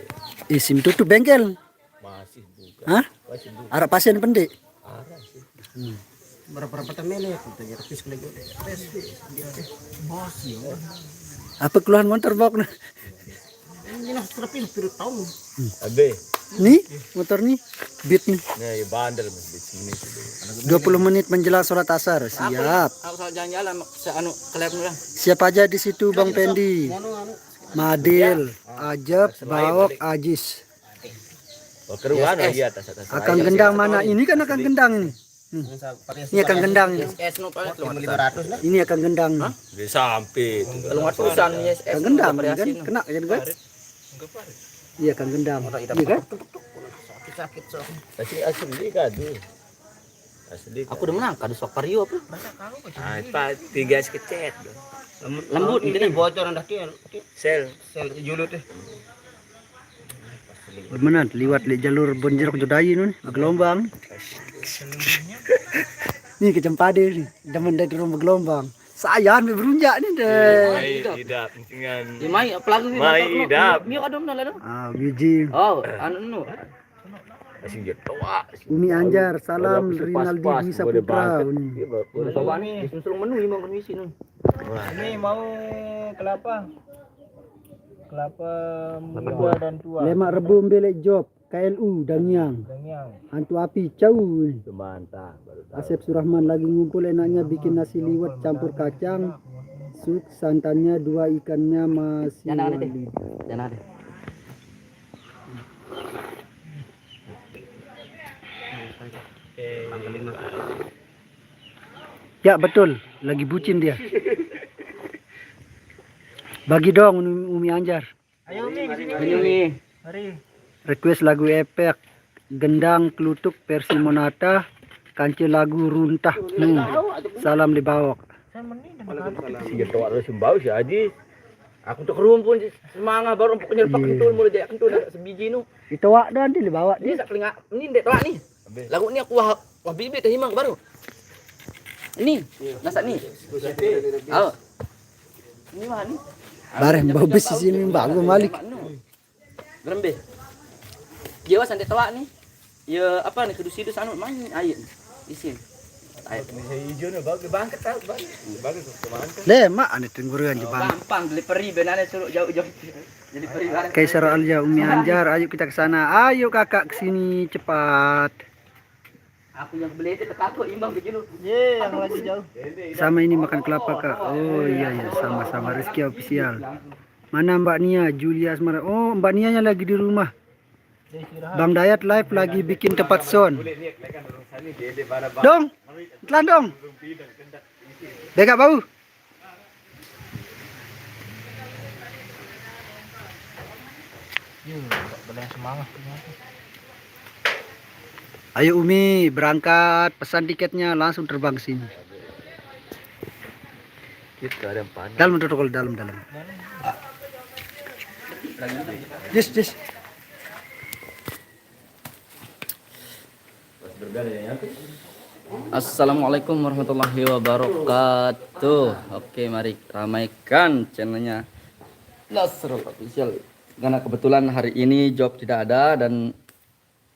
S3: Sim tutup bengkel.
S2: Masih buka.
S3: Hah?
S2: Masih buka.
S3: Arah pasien pendek.
S2: Arah sih.
S4: Berapa temele kita jadi pis lagi. Bos yo.
S3: Apa keluhan motor bawak na?
S4: Ini lah terpil tahun.
S2: Abe.
S3: Ni motor ni beat ni.
S2: Nah, ya bandel mas di sini.
S3: 20 menit menjelang sholat asar. Siap.
S1: Aku soal jalan-jalan anu kelab lah.
S3: Siap aja di situ Bang Pendi. Madil, Ajab, Bawok, Ajis.
S2: Oh, keruan lagi atas.
S3: Akan gendang mana? Ini kan akan gendang ini. Ini akan gendang ini.
S1: Es no palet lu.
S4: 500 lah.
S3: Ini akan gendang.
S2: Bisa sampai.
S1: Lu ngatusan yes es.
S3: Akan gendang kan? Kena jadi kan? Iya akan gendang. Iya kan?
S4: Sakit so.
S2: Asli kan tuh. Asli.
S1: Aku udah menang kado sok Vario apa?
S2: Ah, Pak 3 skecet.
S1: Lembut
S4: Ini
S1: ini.
S4: bocor dah dia.
S2: Sel.
S4: Sel julut teh.
S3: Benar, liwat le jalur Bonjerok Jodayi nun, gelombang. Nih kecempade nih, demen dari rumah gelombang. Sayang me berunjak nih deh.
S2: Tidak, pentingan.
S1: Ya mai apalagi
S2: Mai idap.
S1: Mio kadom na lado.
S3: Ah, biji.
S1: Oh, anu nu.
S2: Masih dia tua.
S3: Umi Anjar, salam Rinaldi Bisa Putra. Uni.
S1: Udah coba nih, disusul menu imang kondisi nu.
S2: Ini mau kelapa. Kelapa muda dan tua.
S3: Lemak rebum belek job, KLU Dangyang. Hantu api cau.
S2: Mantap, baru tahu.
S3: Asep Surahman lagi ngumpul enaknya bikin nasi liwet campur kacang. Sup santannya 2 ikannya masih
S1: Jangan ada deh.
S3: wali.
S1: Jangan ada.
S3: Ya betul, lagi bucin dia. Bagi dong Umi Anjar.
S2: Ayo Mi kesini.
S1: Ayo nih.
S2: Mari.
S3: Request lagu efek Gendang Klutuk versi Monata, kancil lagu Runtah. Salam di bawok.
S2: Si dia tua terus sembau si Haji. Aku tuh kerumpun semangat baru empuk nyelpak kentul mulai dia kentul ada sebiji nu.
S3: Itu wak dan di bawah
S1: Ini
S3: dia.
S1: sak telinga. Ini dek tua nih. Lagu ini aku wah bibit teh himang baru. Ini, nasak nih. Oh. Ini mah nih.
S3: Bareng bau besi sini bagus Malik.
S1: Gerembe. Dia santai tua nih. Ya apa nih kedus-kedus anu main air. Isin. Air.
S2: Bisa hijau nih bagus bangket tahu bagus. Bagus kemana?
S3: Lemak ane tengguruan Jepang.
S1: Gampang delivery benane suruh jauh-jauh. Delivery barang.
S3: Kaisar Alja Umi Anjar, ayo kita ke sana. Ayo kakak ke sini cepat.
S1: Aku yang beli itu takut imbang begini.
S2: Ye, yang lagi jauh.
S3: Sama ini makan kelapa kak. Oh iya ya sama-sama Rizky official. Mana Mbak Nia, Julia Asmara. Oh, Mbak Nianya lagi di rumah. Bang Dayat live lagi bikin tempat sound. Dong, telan dong. Deka bau. Ayo Umi, berangkat, pesan tiketnya langsung terbang sini. Dalam protokol dalam. Yes.
S1: Assalamualaikum warahmatullahi wabarakatuh. Oke, mari ramaikan channelnya Nasrul Official. Karena kebetulan hari ini job tidak ada dan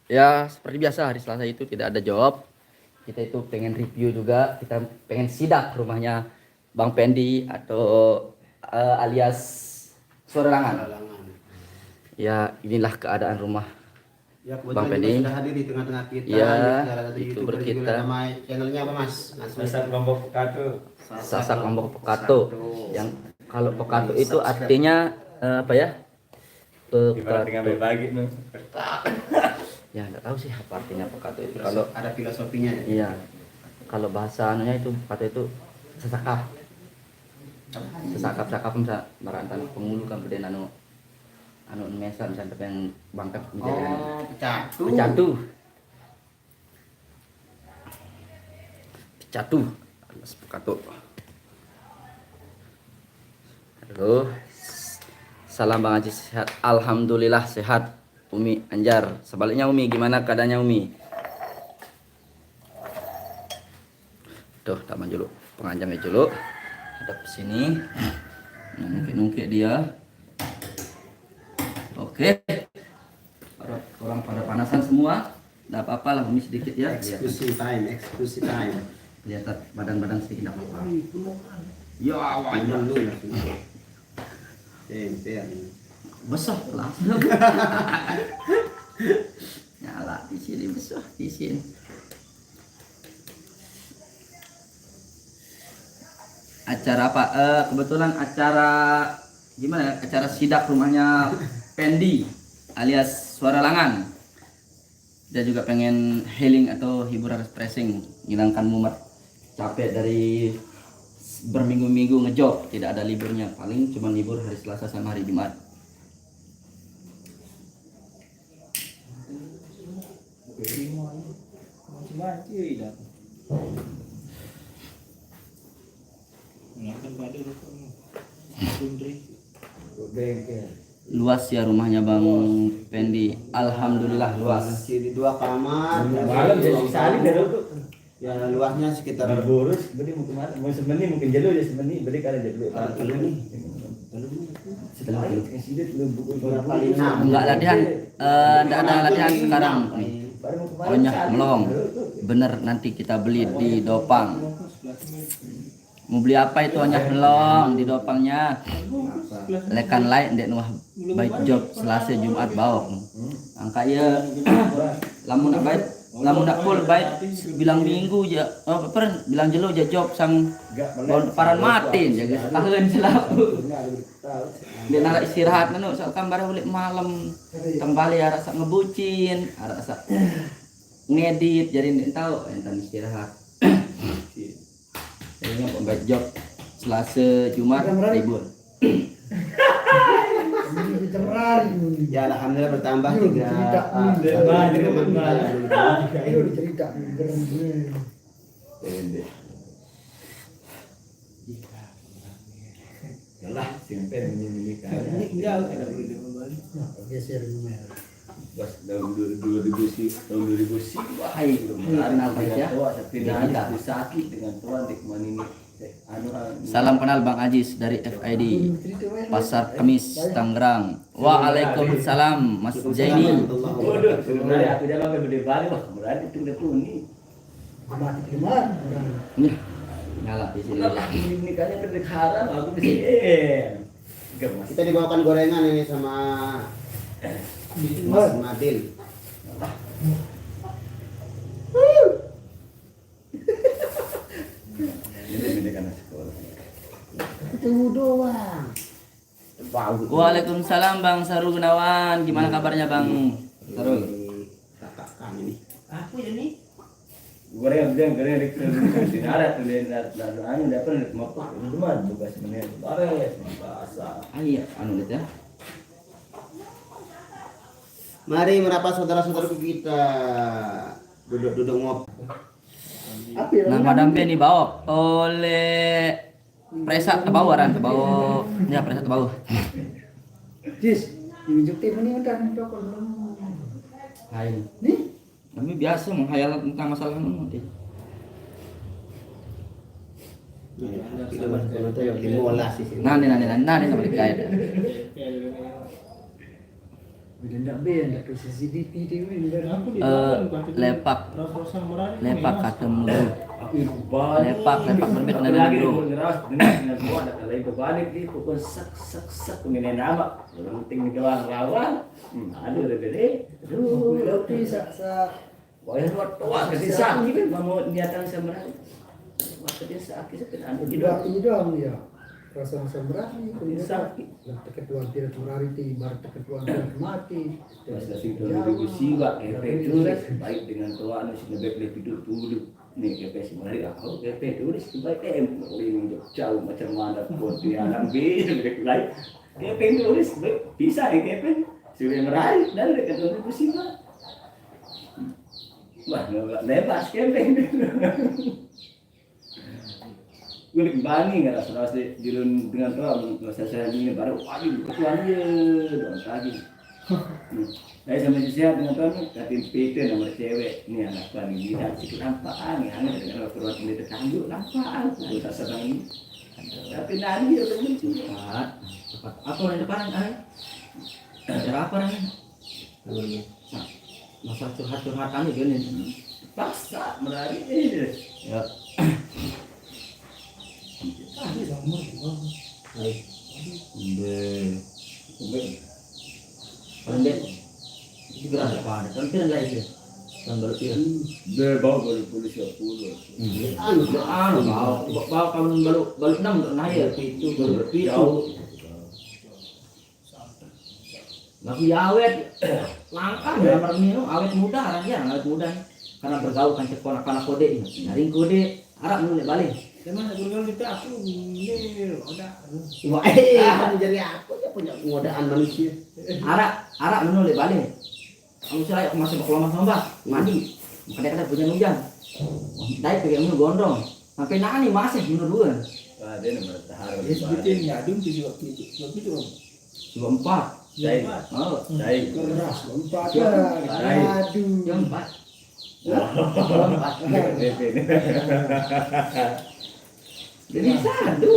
S1: ya seperti biasa hari Selasa itu tidak ada job. Kita itu pengen review juga, kita pengen sidak rumahnya Bang Pendi atau alias Suara Langan. Ya inilah keadaan rumah
S4: Ya,
S1: Bang
S4: kebetulan
S1: Pendi
S4: juga sudah hadir di tengah-tengah kita.
S1: Ya,
S4: salah satu
S1: YouTuber kita.
S4: juga. Nama channelnya apa Mas?
S2: Sasak Lombok Pekato.
S1: Sasak Lombok Pekato. Yang kalau Pekato itu artinya apa ya?
S2: Ibarat dengan berbagi nih.
S1: Ya nggak tahu sih apa artinya Pekato itu.
S4: Kalau
S1: Kalau
S4: ada filosofinya ya.
S1: iya, kalau bahasa anunya itu Pekato itu sesakap. Sesakap bisa barantan pengulu kan beden anu mesa misalnya yang bangkat menjadi pecatu alias Pekato. Halo, salam Bang Haji, sehat? Alhamdulillah sehat. Umi Anjar, sebaliknya Umi, gimana keadaannya Umi? Tuh, tak maju dulu, penganjangnya dulu. Hadap ke sini. Nungkit dia. Oke. Orang pada panasan semua. Enggak apa-apa lah, Umi sedikit ya.
S4: Exclusive time.
S1: Lihat badan-badan sedikit enggak apa-apa. Ya, wajah
S4: Dulu. Temper.
S1: besar lah. Nyala di sini besar di sini. Acara apa? Kebetulan acara gimana ya? Acara sidak rumahnya Pendi alias Suara Langan. Dia juga pengen healing atau hiburan refreshing, hilangkan mumet capek dari berminggu-minggu ngejob, tidak ada liburnya. Paling cuma libur hari Selasa sama hari Jumat. Luas ya rumahnya Bang Pendi. Alhamdulillah luas.
S4: Masih di 2 kamar.
S2: Malam jadi sekali dulu tuh.
S4: Ya luasnya sekitar
S2: Burus, berarti mau kemana? Mau semeni mungkin jelo ya semeni, berarti kalian jelo.
S4: dulu nih.
S2: Setelah itu insidet belum buku
S4: Berapa kali 6?
S1: Enggak latihan, enggak ada latihan sekarang.
S2: baru mau kemana?
S1: Pokoknya melong. Bener nanti kita beli di Dopang. Mau beli apa itu hanya melong di Dopangnya. Lekan lain dek nuah baik job Selasa Jumat bawah. Angka ya lamun nak baik, lamun nak full baik bilang minggu aja. Oh, bilang jelo aja job sang paran mati jaga setahun selalu. Dia nak istirahat nanu soalkan baru balik malam kembali arah sak ngebucin, arah sak ngedit jadi ndak tahu entar istirahat. Jadinya pembaik job Selasa Jumat libur.
S4: Ya alhamdulillah bertambah 3
S2: Yalah, simpen menyembunyikan. Enggak boleh kembali. Bos tahun 2000
S1: Hai, kenal baik ya.
S2: tidak ada sakit dengan tuan di kemana ini.
S1: Salam kenal Bang Ajis dari FID Pasar Kemis Tangerang. Waalaikumsalam Mas Zaini.
S2: Waduh, sebenarnya aku jalan ke Gede Bali wah, berarti itu udah kuning.
S1: Nih, nyala di sini.
S2: Ini kayaknya kedek haram aku di sini. Gemas.
S4: Kita dibawakan gorengan ini sama Mas Madil.
S2: Ini beda kan sekolah.
S4: Itu doang.
S1: Waalaikumsalam Bang Sarul Gunawan. Gimana kabarnya Bang Sarul?
S4: Kakak kami nih.
S2: Aku ini goreng rek ada tuh anu dapat motor cuma juga sebenarnya bareng ya bahasa.
S1: Iya, anu gitu ya.
S4: Mari merapa saudara-saudaraku kita duduk ngopi.
S1: Nama dampe ini bawa oleh Presa Tebau aran Tebau. Ya Presa Tebau.
S3: Jis, diunjuk tim ini udah dokol.
S1: Hai.
S3: Nih,
S1: Kami biasa menghayal tentang masalah nanti.
S4: Dimolas sih.
S1: Nanti sama dikait.
S3: udah ndak ben ndak ke CCTV dewe
S1: Lepak kata mulu. Lepak berbeda
S2: Lagi
S1: dengan bro.
S2: ngeras dengan gua ada kali balik di pukul sak ngene nama. Yang penting doang lawan. Aduh deh. Aduh,
S3: tapi sak
S2: wah tua ke desa gitu mau niatan sebenarnya. Waktu desa kita anu gitu.
S3: idam ya rasa berani
S2: Sakit.
S3: ketua tidak morality bar ketua mati
S2: Terus kasih dulu siwa KP tulis baik dengan tua anu sing lebih hidup dulu. Nih KP sing mari aku KP tulis baik ini jauh macam mana pun dia alam lebih baik. KP tulis baik bisa ya KP. Sudah meraih dan dekat dengan siwa. Wah, nggak bebas KP. Gue bani nggak rasa dirun dengan tuh saya ini baru wajib ketuaan dia dong lagi. Saya sama saya dengan tuh katin PT nomor cewek ini anak bani dia sih lampaan ya dengan perbuatan ini terkandung lampaan kita sedang ini. Tapi nanti udah mencepat. Apa yang depan cara apa nih? Masa curhat-curhatan gitu nih. Paksa melari ini. Ya. Pandai. Juga ada pada. Kan kita lagi. Kan baru dia. Bawa polisi aku. Bawa kamu baru 6 nah ya itu baru itu. Lagi awet. Langkah dalam minum awet muda arahnya awet muda. Karena bergaul kan anak kode ini. Nyaring kode arah mulai balik. Memang bergaul itu aku ini udah.
S4: Wah, jadi aku ya punya godaan manusia.
S1: Arak menoleh balik. Kamu cerai masih berkelompok sama mandi. Makanya kata punya hujan. Dai pakai minum gondrong. Sampai nani masih minum dua.
S2: Ada nomor tahar.
S5: Sebutin ngadung tuh waktu itu.
S1: 24.
S2: Dai.
S1: Oh,
S2: Dai.
S5: Keras, lompat.
S3: aduh
S1: yang 4. Jadi satu.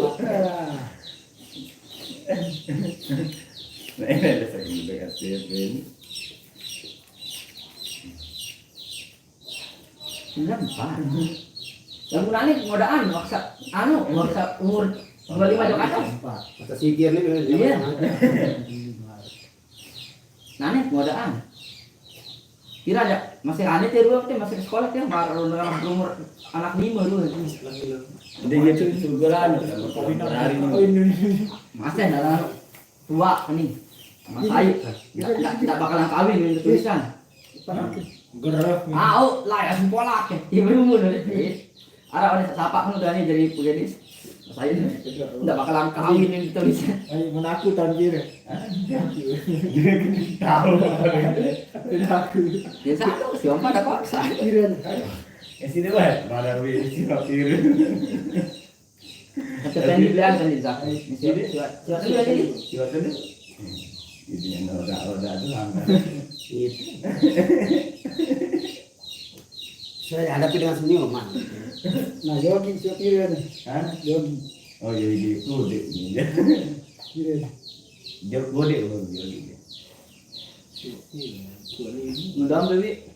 S2: Nah ini ada sering dekat Stephen.
S1: 4. Yang mulanya godaan maksa umur 25 jok atas.
S4: Masa sikir nih.
S1: Iya. Nane godaan. Kira aja masih aneh teh dua teh masih sekolah teh baru umur anak 5 dulu.
S2: Jadi gitu syukuran hari ini.
S1: Masih dalam tua nih. Mas Ayu tidak bakalan kawin ini tulisan.
S5: Gerak.
S1: Lah ya sekolah ke. Ibu umur dari. Ada orang sapa kan udah nih jadi pugenis. Mas Ayu tidak bakalan kawin ini tulisan.
S5: Ayo menaku tanjir.
S2: Tahu.
S1: Ya satu siapa ada paksa.
S2: Sini lah, mana wi siapa kiri.
S1: Kata Pendi bilang kan di Zak. Sini siapa jadi?
S2: Siapa tu? Ini yang roda tu langgar.
S4: Saya hadapi dengan senyuman.
S3: nah jogi siapa kiren
S2: Hah?
S3: jogi
S2: Oh jadi kode ni.
S3: kiren
S2: Jauh kode loh jadi.
S1: Mudah beli.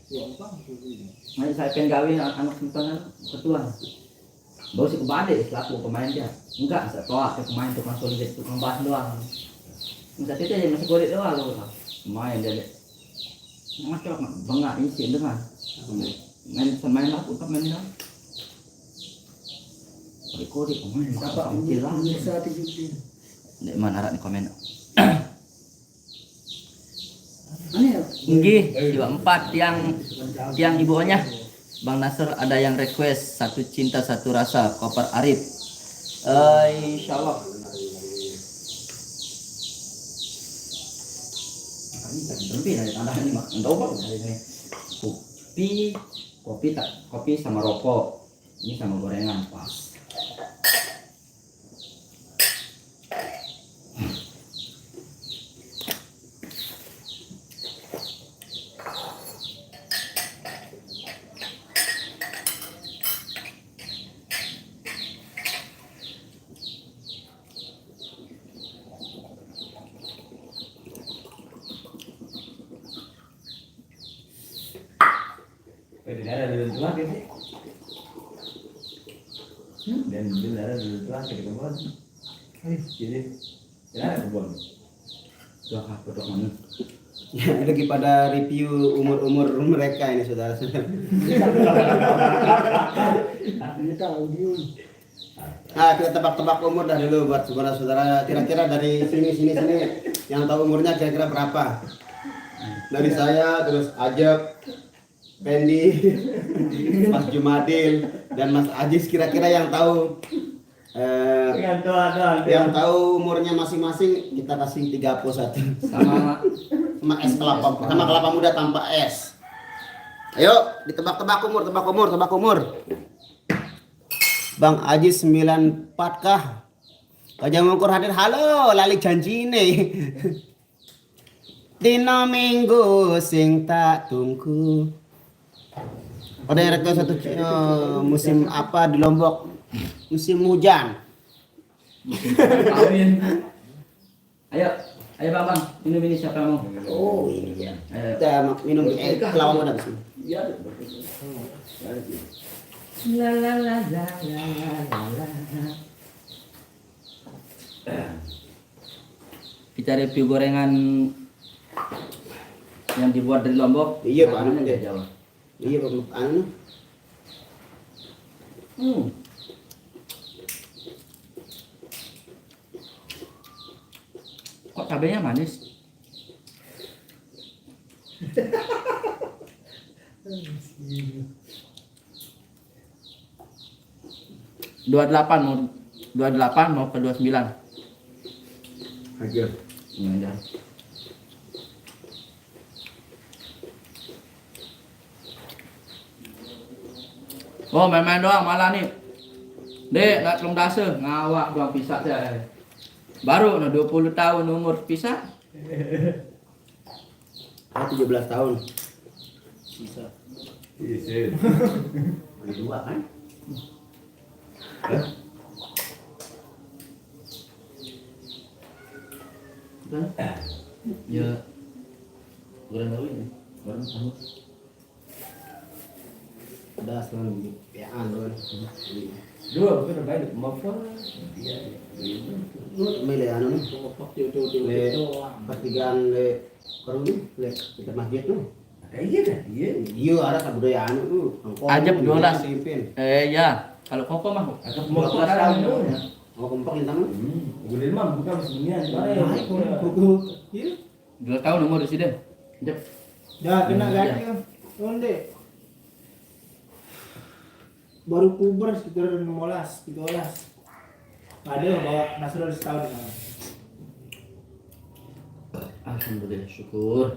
S1: Main saya pengen gawe anak simpenan ketua. Bawa si kebade selaku pemain dia. Enggak, saya toa ke pemain tukang solid tukang bahas doang. Masa itu aja masih kode doang loh. Main dia. Macam bangga isi dengan. Main aku main lah. Kode pemain
S3: apa
S1: hilang.
S3: bisa 70
S1: Dek mana arah di komen. Nggih, jiwa 4 yang ibunya. Bang Nasr ada yang request satu cinta satu rasa Koper Arif. Insyaallah. Lebih dari tambahan ini, Mak. Double dari ini. Kopi sama rokok. Ini sama gorengan pas.
S2: Dari dulu tua gitu. Dan dulu tua gitu kan. Jadi, jangan kebon.
S1: Tuh apa tuh mana?
S4: Ya, lagi pada review umur-umur mereka ini saudara-saudara.
S5: Ini tahu dia.
S4: Nah, kita tebak-tebak umur dah dulu buat saudara-saudara. Kira-kira dari sini yang tahu umurnya kira-kira berapa? Dari saya, terus Ajab, Pendi, Mas Jumadil, dan Mas Ajis kira-kira yang tahu yang tahu umurnya masing-masing kita kasih 31
S1: Sama
S4: es kelapa muda tanpa es. Ayo ditebak-tebak umur. Bang Ajis 94 kah? Aja ngukur hadir. Halo, lali janji nih. Dina minggu sing tak tunggu. Ada yang request satu musim apa di Lombok? Musim hujan.
S1: Kawin. Ayo Bang, minum ini siapa mau?
S4: Oh ini ya.
S1: Ayo.
S4: Kita minum kelapa muda di sini.
S5: Iya.
S1: La la la la la la la. Kita review gorengan yang dibuat dari Lombok.
S4: Iya, Pak.
S1: Namanya dari Jawa.
S4: Iya Pak, anu.
S1: Kok cabenya manis? Dua delapan mau ke 29.
S4: Aja.
S1: Ini aja. Oh main-main doang malah nih. Dek, nak telung dasa ngawak doang pisah saya. Baru 20 tahun umur pisah.
S4: Ah 17 tahun.
S5: Sisa.
S2: Iya.
S4: Ada dua kan?
S1: Ya. Goreng dulu ini. Goreng kamu.
S4: Ada selalu ya anu.
S2: Dua, kita baik maupun dia.
S4: Mele anu nih.
S5: Tuh.
S4: Pertigaan le korun le kita masjid tuh.
S2: Iya kan? Iya.
S4: Iya ada kebudayaan tuh.
S1: Ajab 12.
S4: Pimpin.
S1: Ya. Kalau koko mah
S2: Agak mau tahun dulu.
S4: Mau kompak intang.
S2: Gede mah bukan sebenarnya.
S5: Iya.
S1: 2 tahun umur di sini. Jep.
S5: Dah kena gaji kan. Onde. Baru puber sekitar 15, 13. Ada bawa Nasrul setahun.
S1: Alhamdulillah, syukur.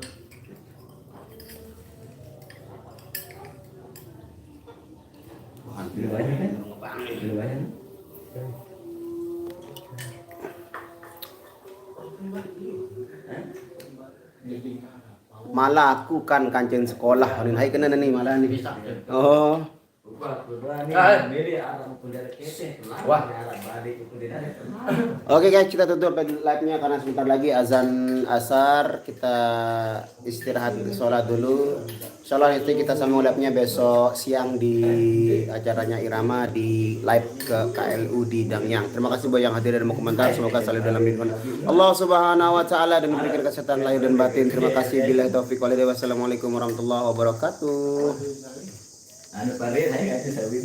S2: Lebih banyak kan? Lebih banyak.
S4: Malah aku kan kancing sekolah. Hai kena nih malah nih. Oh.
S2: Wah.
S4: Oke guys, kita tutup live-nya karena sebentar lagi azan asar. Kita istirahat sholat dulu. Insyaallah nanti kita sambung live-nya besok siang di acaranya Irama di live ke KLU di Dangyang. Terima kasih buat yang hadir dan mau komentar. Semoga selalu dalam lindungan Allah Subhanahu wa taala dan memberikan kesehatan lahir dan batin. Terima kasih. Billahi taufik wal hidayah. Wassalamualaikum warahmatullahi wabarakatuh.
S2: Anu pare saya kasih